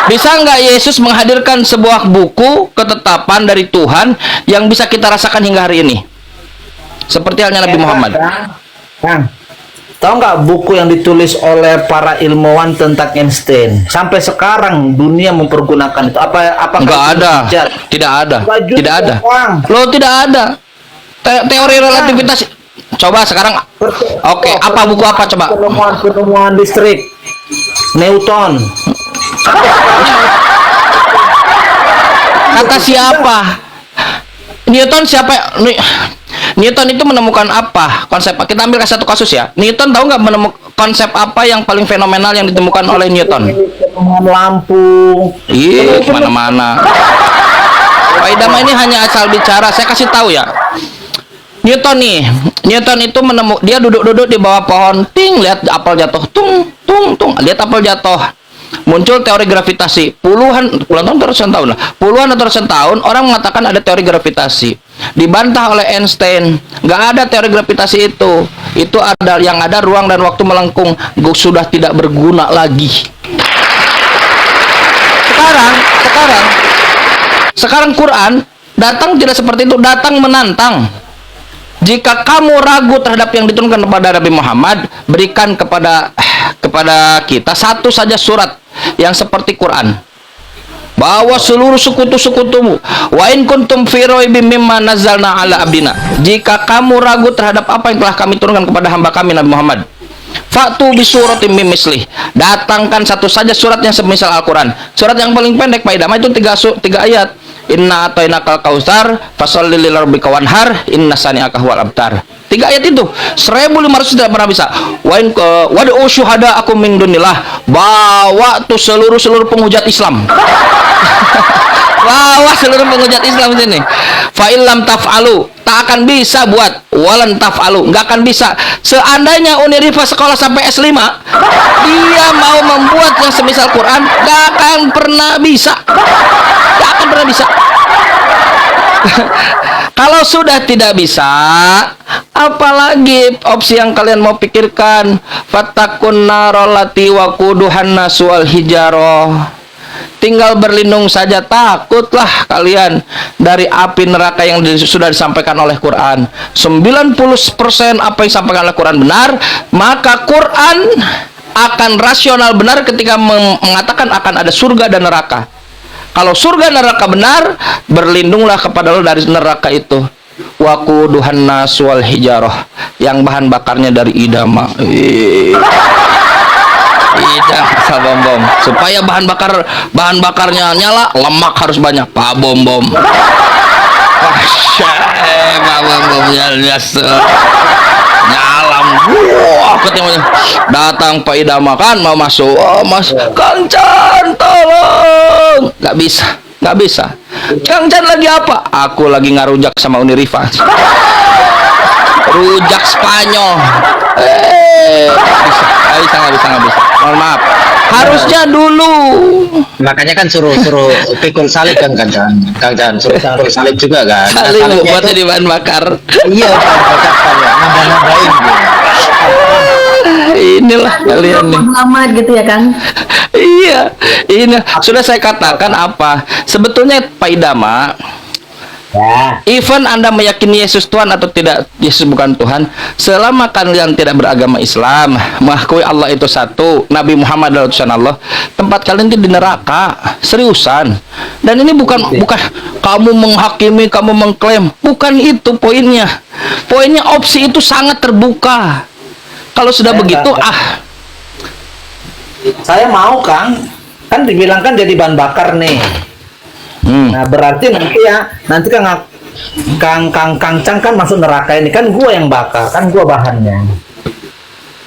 Bisa nggak Yesus menghadirkan sebuah buku ketetapan dari Tuhan yang bisa kita rasakan hingga hari ini? Seperti halnya Nabi Muhammad. Kang, tahu nggak buku yang ditulis oleh para ilmuwan tentang Einstein? Sampai sekarang dunia mempergunakan itu. Apa Nggak ada. Tidak ada. Tidak ada. Loh, tidak ada. Teori relativitas. Coba sekarang. Oke, apa buku apa coba? Penemuan listrik Newton. Kata siapa? Newton siapa? Newton itu menemukan apa? Konsep. Kita ambil satu kasus ya. Newton tahu nggak menemukan konsep apa yang paling fenomenal yang ditemukan oleh Newton? Penemuan lampu. Ih, mana-mana. Pak Idama ini hanya asal bicara. Saya kasih tahu ya. Newton itu dia duduk-duduk di bawah pohon, ting, lihat apel jatuh, tung, lihat apel jatuh. Muncul teori gravitasi. Puluhan tahun, ratusan tahun orang mengatakan ada teori gravitasi. Dibantah oleh Einstein. Nggak ada teori gravitasi itu. Itu ada yang ada ruang dan waktu melengkung. Sudah tidak berguna lagi. Sekarang Quran datang tidak seperti itu, datang menantang. Jika kamu ragu terhadap yang diturunkan kepada Nabi Muhammad, berikan kepada kita satu saja surat yang seperti Quran. Bawa seluruh sekutu-sekutumu. Wa in kuntum fi raibim mimma nazzalna ala abdina. Jika kamu ragu terhadap apa yang telah kami turunkan kepada hamba kami Nabi Muhammad, fa'tu bi suratim min mislih. Datangkan satu saja surat yang semisal Al-Quran. Surat yang paling pendek Pak Idam itu tiga ayat. Inna atainakal kausar fasalli lirabbika wanhar inna sani'aka huwal abtar. 3 ayat itu 1500 tidak pernah bisa. Wad'u syuhada akum min dunillah. Bawa tuh seluruh penghujat Islam. Bawa seluruh penghujat Islam sini. Fa illam taf'alu, tak akan bisa buat. Walan taf'alu, nggak akan bisa. Seandainya Unirifa sekolah sampai S5, dia mau membuat yang semisal Quran, nggak akan pernah bisa. Nggak akan pernah bisa. Kalau sudah tidak bisa, apalagi opsi yang kalian mau pikirkan? Fattakun narolati waquduhan nasu wal hijaroh. Tinggal berlindung saja, takutlah kalian dari api neraka yang sudah disampaikan oleh Quran. 90% apa yang disampaikan oleh Quran benar, maka Quran akan rasional benar ketika mengatakan akan ada surga dan neraka. Kalau surga neraka benar, berlindunglah kepada Allah dari neraka itu. Waquduhan nasu wal hijaroh, yang bahan bakarnya dari idama. Idam bom. Supaya bahan bakarnya nyala, lemak harus banyak. Pak bom. Nyalam. Wah, datang Pak Idama kan mau masuk. Oh, Mas Kangcan, tolong. Nggak bisa. Kangcan lagi apa? Aku lagi ngarujak sama Unirifa. Rujak Spanyol. Nggak bisa. Mohon maaf. Harusnya dulu. Makanya kan suruh pikul salib kan suruh pikul salib juga kan. Salib buat jadi bahan bakar. Iya, bakar ya. Nambah-nambahin gitu. Inilah kalian nih. Amat gitu ya Kang. Iya, ini sudah saya katakan apa? Sebetulnya Pak Idama, Ya. Even Anda meyakini Yesus Tuhan atau tidak, Yesus bukan Tuhan, selama kalian tidak beragama Islam, mengakui Allah itu satu, Nabi Muhammad adalah utusan Allah, tempat kalian itu di neraka. Seriusan. Dan ini bukan kamu menghakimi, kamu mengklaim, bukan itu poinnya. Poinnya opsi itu sangat terbuka. Kalau sudah begitu, Saya mau, Kang. Kan dibilang kan jadi bahan bakar nih. Nah, berarti nanti Kang Cang kan masuk neraka ini, kan gua yang bakar, kan gua bahannya.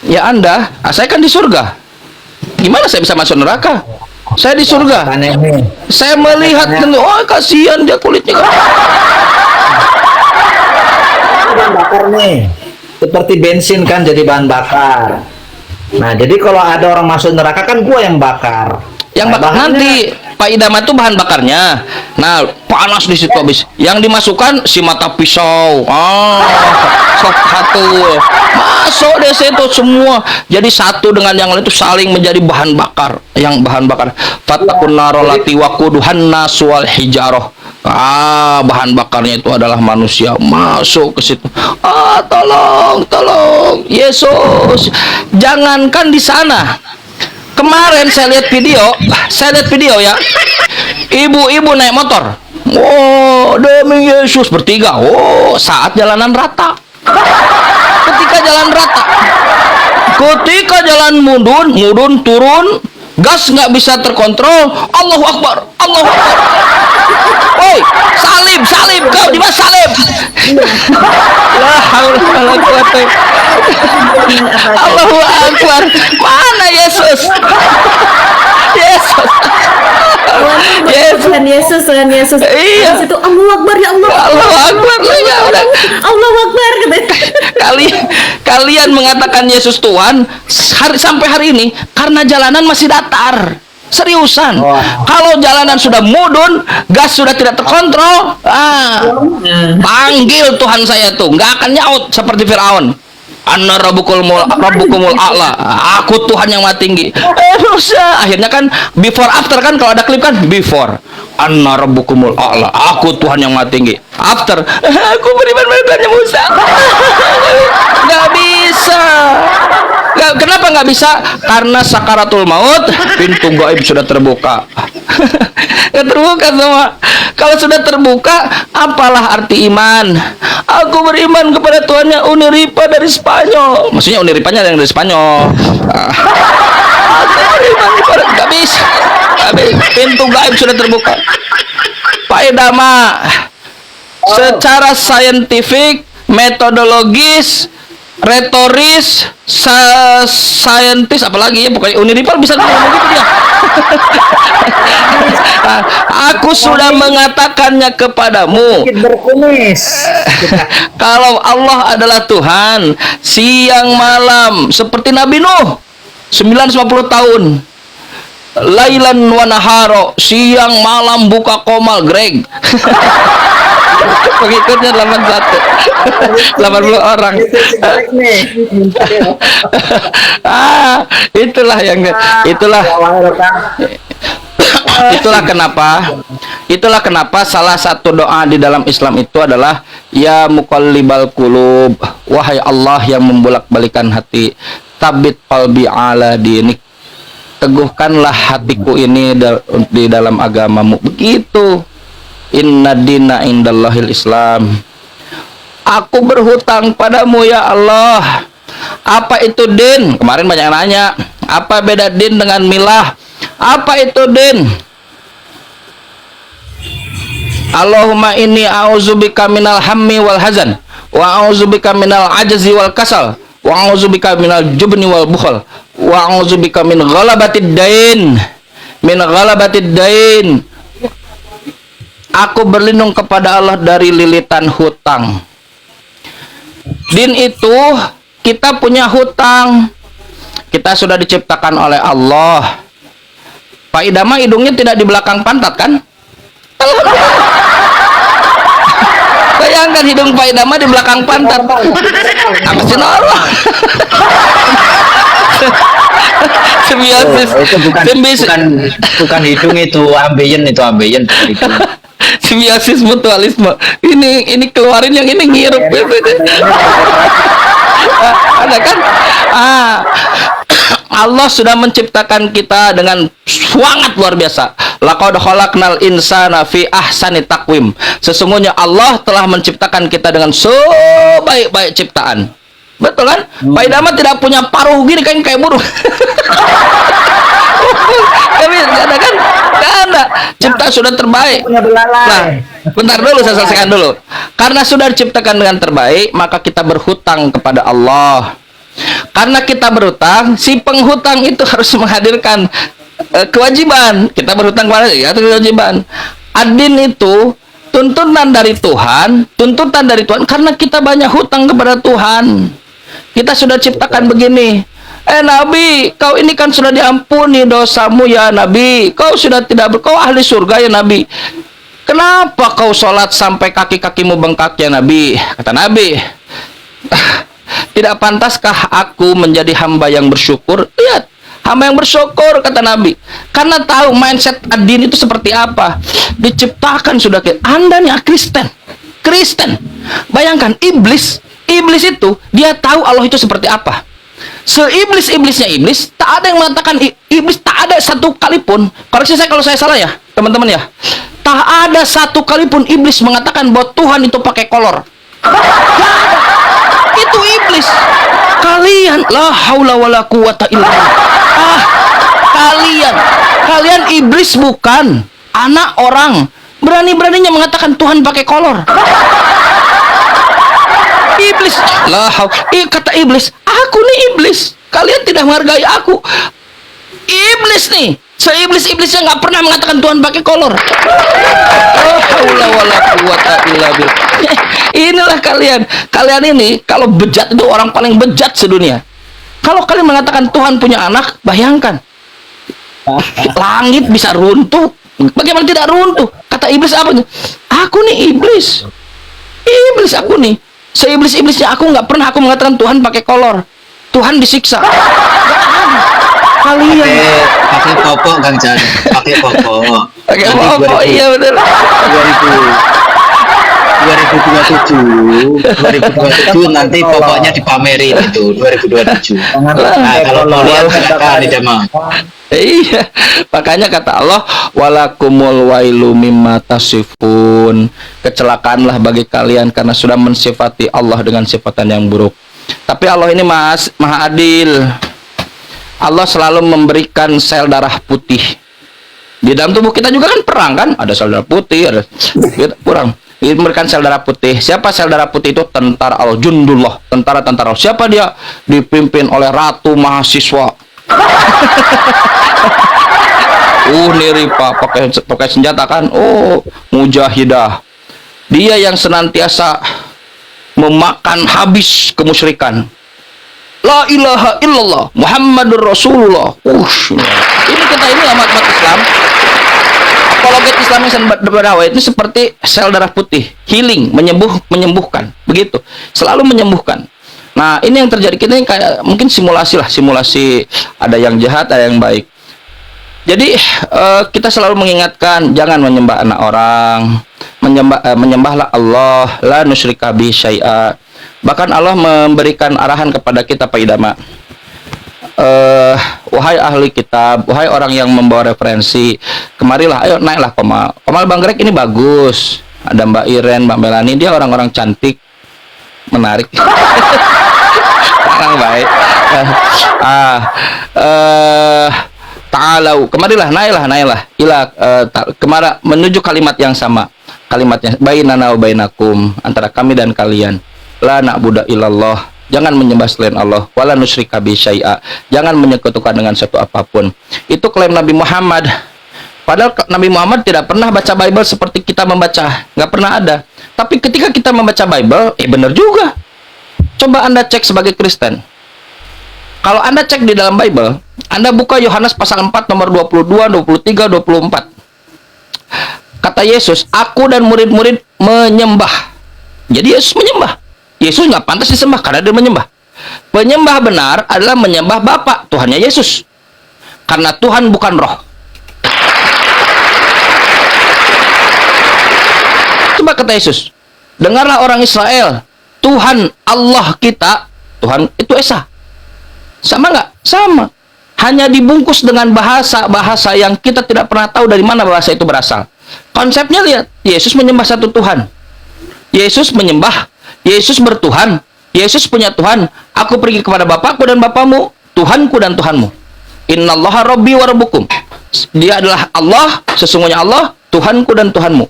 ya Anda, saya kan di surga. Gimana saya bisa masuk neraka? Saya di surga. Makanya nih. Saya melihat, oh kasihan dia kulitnya. Bahan bakar nih. Seperti bensin kan jadi bahan bakar. Nah, jadi kalau ada orang masuk neraka kan gua yang bakar. Yang bakar nanti Pak Idam itu bahan bakarnya. Nah, panas di situ habis. Yang dimasukkan si mata pisau. Satu. Masuk deh situ semua. Jadi satu dengan yang lain itu saling menjadi bahan bakar. Yang bahan bakar. Fatakun narolati wakuduhan nasual hijaroh. Bahan bakarnya itu adalah manusia. Masuk ke situ. Tolong Yesus. Jangankan di sana. Kemarin saya lihat video ya. Ibu-ibu naik motor. Oh, demi Yesus bertiga. Oh, saat jalanan rata. Ketika jalan mudun turun, gas nggak bisa terkontrol. Allahu Akbar. Woi, salib, kau di mana salib? La haula wala quwata. Allahu Akbar. Mana Yesus? Tuhan Yesus. Iya. Di situ Allahu Akbar, ya Allah. Allahu Akbar. Ya udah. Allahu Akbar gitu. Kalian mengatakan Yesus Tuhan sampai hari ini karena jalanan masih datar. Seriusan. Kalau jalanan sudah mudun, gas sudah tidak terkontrol, panggil Tuhan saya tuh, nggak akan nyaut seperti Firaun. Anna rabbukumul a'la. Aku Tuhan yang maha tinggi. Musa. Akhirnya kan before after kan, kalau ada klip kan before. Anna rabbukumul a'la. Aku Tuhan yang maha tinggi. After. Aku beriman pada Tuhannya Musa. Nggak bisa. Kenapa nggak bisa? Karena sakaratul maut, pintu gaib sudah terbuka. Nggak terbuka semua. Kalau sudah terbuka, apalah arti iman? Aku beriman kepada Tuhannya Uniripa dari Spanyol. Maksudnya Uniripanya yang dari Spanyol. Aku beriman kepada, nggak bisa. Pintu gaib sudah terbuka. Pak Idama, secara saintifik, metodologis, retoris, saintis, apalagi ya, pokoknya Uniripal bisa ngomong gitu dia. Aku sudah mengatakannya kepadamu. Kalau Allah adalah Tuhan, siang malam seperti Nabi Nuh 950 tahun. Lailan wa naharo, siang malam buka komal Greg. Pengikutnya 80 orang. Itulah kenapa salah satu doa di dalam Islam itu adalah ya muqallibal qulub, wahai Allah yang membolak-balikan hati, tabit qalbi ala dinik, teguhkanlah hatiku ini di dalam agamamu. Begitu. Inna dina indallahil Islam. Aku berhutang padamu ya Allah. Apa itu din? Kemarin banyak yang nanya, apa beda din dengan milah? Apa itu din? Allahumma inni a'udzubika minal hammi wal hazan, wa a'udzubika minal ajzi wal kasal, wa a'udzubika minal jubni wal bukhal, wa a'udzubika min ghalabatid dain. Aku berlindung kepada Allah dari lilitan hutang. Din itu kita punya hutang. Kita sudah diciptakan oleh Allah. Pak Idama hidungnya tidak di belakang pantat kan? Bayangkan hidung Pak Idama di belakang pantat. Apa sih normal? Simbiosis. Itu bukan hidung, itu ambeien, bukan hidung. Simbiosis mutualisme. Ini keluarin yang ini ngirup. Ada kan? Allah sudah menciptakan kita dengan sangat luar biasa. Laqad khalaqnal insana fi ahsani taqwim. Sesungguhnya Allah telah menciptakan kita dengan sebaik-baik ciptaan. Betul kan? Pak Idama tidak punya paruh gini kan kayak burung. Tapi ada kan? Tidak ada. Cipta sudah terbaik. Nah, bentar dulu, saya selesaikan dulu. Karena sudah diciptakan dengan terbaik, maka kita berhutang kepada Allah. Karena kita berhutang, si penghutang itu harus menghadirkan kewajiban. Kita berhutang kepada dia, kewajiban. Adin itu tuntutan dari Tuhan, karena kita banyak hutang kepada Tuhan. Kita sudah ciptakan begini. Nabi, kau ini kan sudah diampuni dosamu ya Nabi. Kau sudah kau ahli surga ya Nabi. Kenapa kau sholat sampai kaki-kakimu bengkak ya Nabi? Kata Nabi, tidak pantaskah aku menjadi hamba yang bersyukur? Lihat, hamba yang bersyukur, kata Nabi. Karena tahu mindset Adin itu seperti apa. Diciptakan sudah ke Anda nih Kristen. Bayangkan iblis itu dia tahu Allah itu seperti apa. Seiblis-iblisnya iblis, tak ada yang mengatakan iblis, tak ada satu kali pun. Koreksi saya kalau saya salah ya, teman-teman ya. Tak ada satu kali pun iblis mengatakan bahwa Tuhan itu pakai kolor. Itu iblis. Kalian la haula wala quwata illa billah. Kalian iblis bukan anak orang. Berani-beraninya mengatakan Tuhan pakai kolor. Iblis, la haula. Kata iblis, aku nih iblis. Kalian tidak menghargai aku. Iblis nih. Seiblis-iblisnya nggak pernah mengatakan Tuhan pakai kolor. La haula wala quwata illa billah. Inilah kalian ini kalau bejat itu orang paling bejat sedunia. Kalau kalian mengatakan Tuhan punya anak, bayangkan langit bisa runtuh. Bagaimana tidak runtuh? Kata iblis apa? Aku nih iblis aku nih. Seiblis-iblisnya aku nggak pernah aku mengatakan Tuhan pakai kolor. Tuhan disiksa. Kalian pakai popok Kang Jan, pakai popok. Pakai popok, iya betul. 2027 nanti pokoknya dipamerin itu 2027. Nah, kalau mau lihat katakan di Jamaah. Iya, makanya kata Allah, walakumul wailu mimma tasifun. Kecelakaanlah bagi kalian karena sudah mensifati Allah dengan sifatan yang buruk. Tapi Allah ini maha adil. Allah selalu memberikan sel darah putih. Di dalam tubuh kita juga kan perang kan, ada sel darah putih, ada kurang. Memberikan sel darah putih. Siapa sel darah putih itu? Tentara al-Jundullah, tentara-tentara. Siapa dia? Dipimpin oleh ratu mahasiswa. Niri Pak, pakai senjata kan? Mujahidah. Dia yang senantiasa memakan habis kemusyrikan. La ilaha illallah Muhammadur Rasulullah. Ini kita ini umat Islam. Apologet Islam yang berdakwah itu seperti sel darah putih, healing, menyembuhkan, begitu, selalu menyembuhkan. Nah, ini yang terjadi kita ini kayak mungkin simulasi ada yang jahat, ada yang baik. Jadi kita selalu mengingatkan jangan menyembah anak orang, menyembahlah Allah, la nusyrika bihi syai'a. Bahkan Allah memberikan arahan kepada kita Pak Idama. Wahai ahli kitab, wahai orang yang membawa referensi, kemarilah, ayo naiklah Komal. Komal Banggrek ini bagus. Ada Mbak Iren, Mbak Melani, dia orang-orang cantik, menarik. Orang baik. Ta'alau, kemarilah, naiklah. Kemara menuju kalimat yang sama. Kalimatnya bainana wa bainakum, antara kami dan kalian. La na'budu illallah. Jangan menyembah selain Allah, wala nusyrika bi syai'a. Jangan menyekutukan dengan sesuatu apapun. Itu klaim Nabi Muhammad. Padahal Nabi Muhammad tidak pernah baca Bible seperti kita membaca, nggak pernah ada. Tapi ketika kita membaca Bible, benar juga. Coba Anda cek sebagai Kristen. Kalau Anda cek di dalam Bible, Anda buka Yohanes pasal 4 nomor 22, 23, 24. Kata Yesus, aku dan murid-murid menyembah. Jadi Yesus menyembah. Yesus nggak pantas disembah karena dia menyembah. Penyembah benar adalah menyembah Bapa, Tuhannya Yesus. karena Tuhan bukan roh. Coba kata Yesus, dengarlah orang Israel, Tuhan Allah kita, Tuhan itu Esa. Sama nggak? Sama. Hanya dibungkus dengan bahasa-bahasa yang kita tidak pernah tahu dari mana bahasa itu berasal. Konsepnya lihat, Yesus menyembah satu Tuhan. Yesus menyembah, Yesus bertuhan, Yesus punya Tuhan. Aku pergi kepada Bapakku dan Bapamu, Tuhanku dan Tuhanmu. Innallaha Rabbi wa Rabbukum. Dia adalah Allah, sesungguhnya Allah, Tuhanku dan Tuhanmu.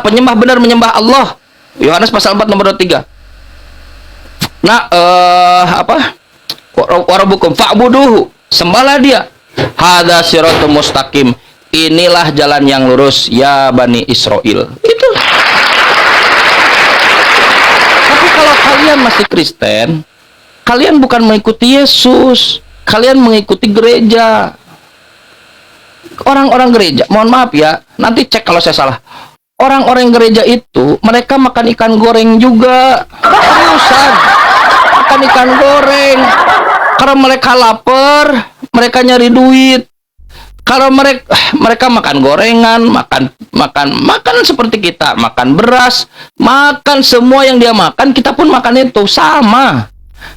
Penyembah benar menyembah Allah. Yohanes pasal 4 nomor 23. Nah, Warabukum fa'buduhu. Sembahlah dia. Hadza siratul mustaqim. Inilah jalan yang lurus ya Bani Israel. Itu. Tapi kalau kalian masih Kristen, kalian bukan mengikuti Yesus, kalian mengikuti gereja. Orang-orang gereja, mohon maaf ya, nanti cek kalau saya salah. Orang-orang gereja itu mereka makan ikan goreng juga. Seriusan. Makan ikan goreng. Karena mereka lapar, mereka nyari duit. Kalau mereka makan gorengan, makan seperti kita, makan beras, makan semua yang dia makan, kita pun makan itu sama.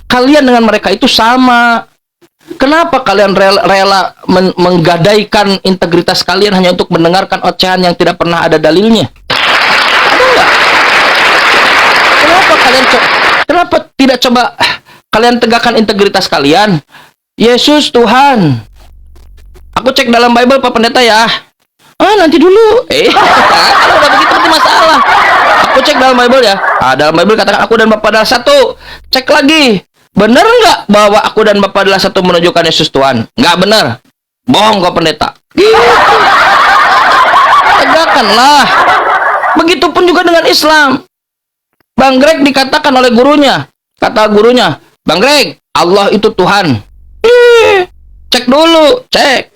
Kalian dengan mereka itu sama. Kenapa kalian rela menggadaikan integritas kalian hanya untuk mendengarkan ocehan yang tidak pernah ada dalilnya? Ada nggak? Kenapa tidak coba kalian tegakkan integritas kalian? Yesus Tuhan. Aku cek dalam Bible Pak Pendeta ya. Nanti dulu. Kalau udah begitu nanti masalah. Aku cek dalam Bible ya. Dalam Bible katakan aku dan Bapa adalah satu. Cek lagi. Benar nggak bahwa aku dan Bapa adalah satu menunjukkan Yesus Tuhan? Nggak benar. Bohong kau pendeta. Tegakkanlah. Begitupun juga dengan Islam. Bang Greg dikatakan oleh gurunya. Kata gurunya, Bang Greg, Allah itu Tuhan. Cek dulu, cek.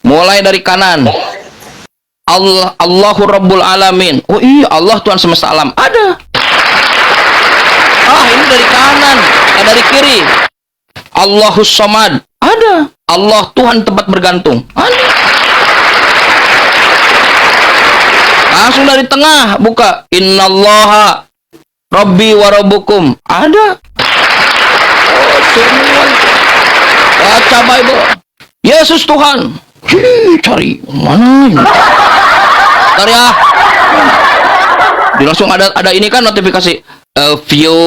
Mulai dari kanan. Allahu Rabbul Alamin. Oh iya, Allah Tuhan semesta alam. Ada. Ini dari kanan, dari kiri. Allahus Samad. Ada. Allah Tuhan tempat bergantung. Ada. Langsung dari tengah buka. Innallaha Rabbi wa Rabbukum. Ada. Semua. Baca Bible. Yesus Tuhan. Cari mana ini? Bentar ya. Langsung ada ini kan notifikasi. A few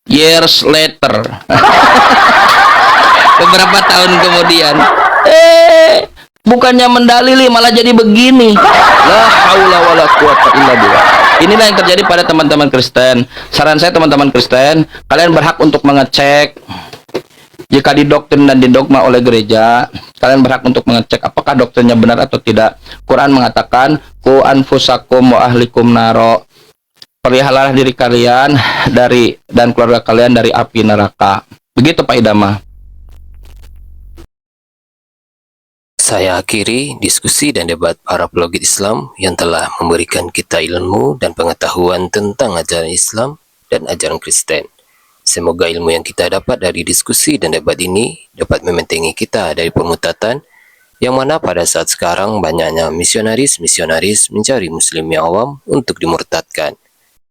years later. Beberapa tahun kemudian. Bukannya mendalili malah jadi begini. La haula wala quwata illa billah. Inilah yang terjadi pada teman-teman Kristen. Saran saya teman-teman Kristen, kalian berhak untuk mengecek jika didoktrin dan didogma oleh gereja. Kalian berhak untuk mengecek apakah doktrinnya benar atau tidak. Quran mengatakan, "Qu anfusakum wa ahlikum naro." Peliharalah diri kalian dan keluarga kalian dari api neraka. Begitu Pak Idama. Saya akhiri diskusi dan debat para apologet Islam yang telah memberikan kita ilmu dan pengetahuan tentang ajaran Islam dan ajaran Kristen. Semoga ilmu yang kita dapat dari diskusi dan debat ini dapat membentengi kita dari pemutatan yang mana pada saat sekarang banyaknya misionaris mencari muslim yang awam untuk dimurtadkan.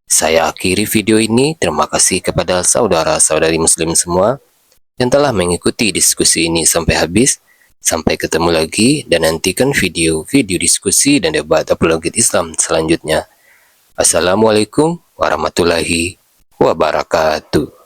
Saya akhiri video ini. Terima kasih kepada saudara-saudari muslim semua yang telah mengikuti diskusi ini sampai habis. Sampai ketemu lagi dan nantikan video-video diskusi dan debat apologet Islam selanjutnya. Assalamualaikum warahmatullahi wabarakatuh.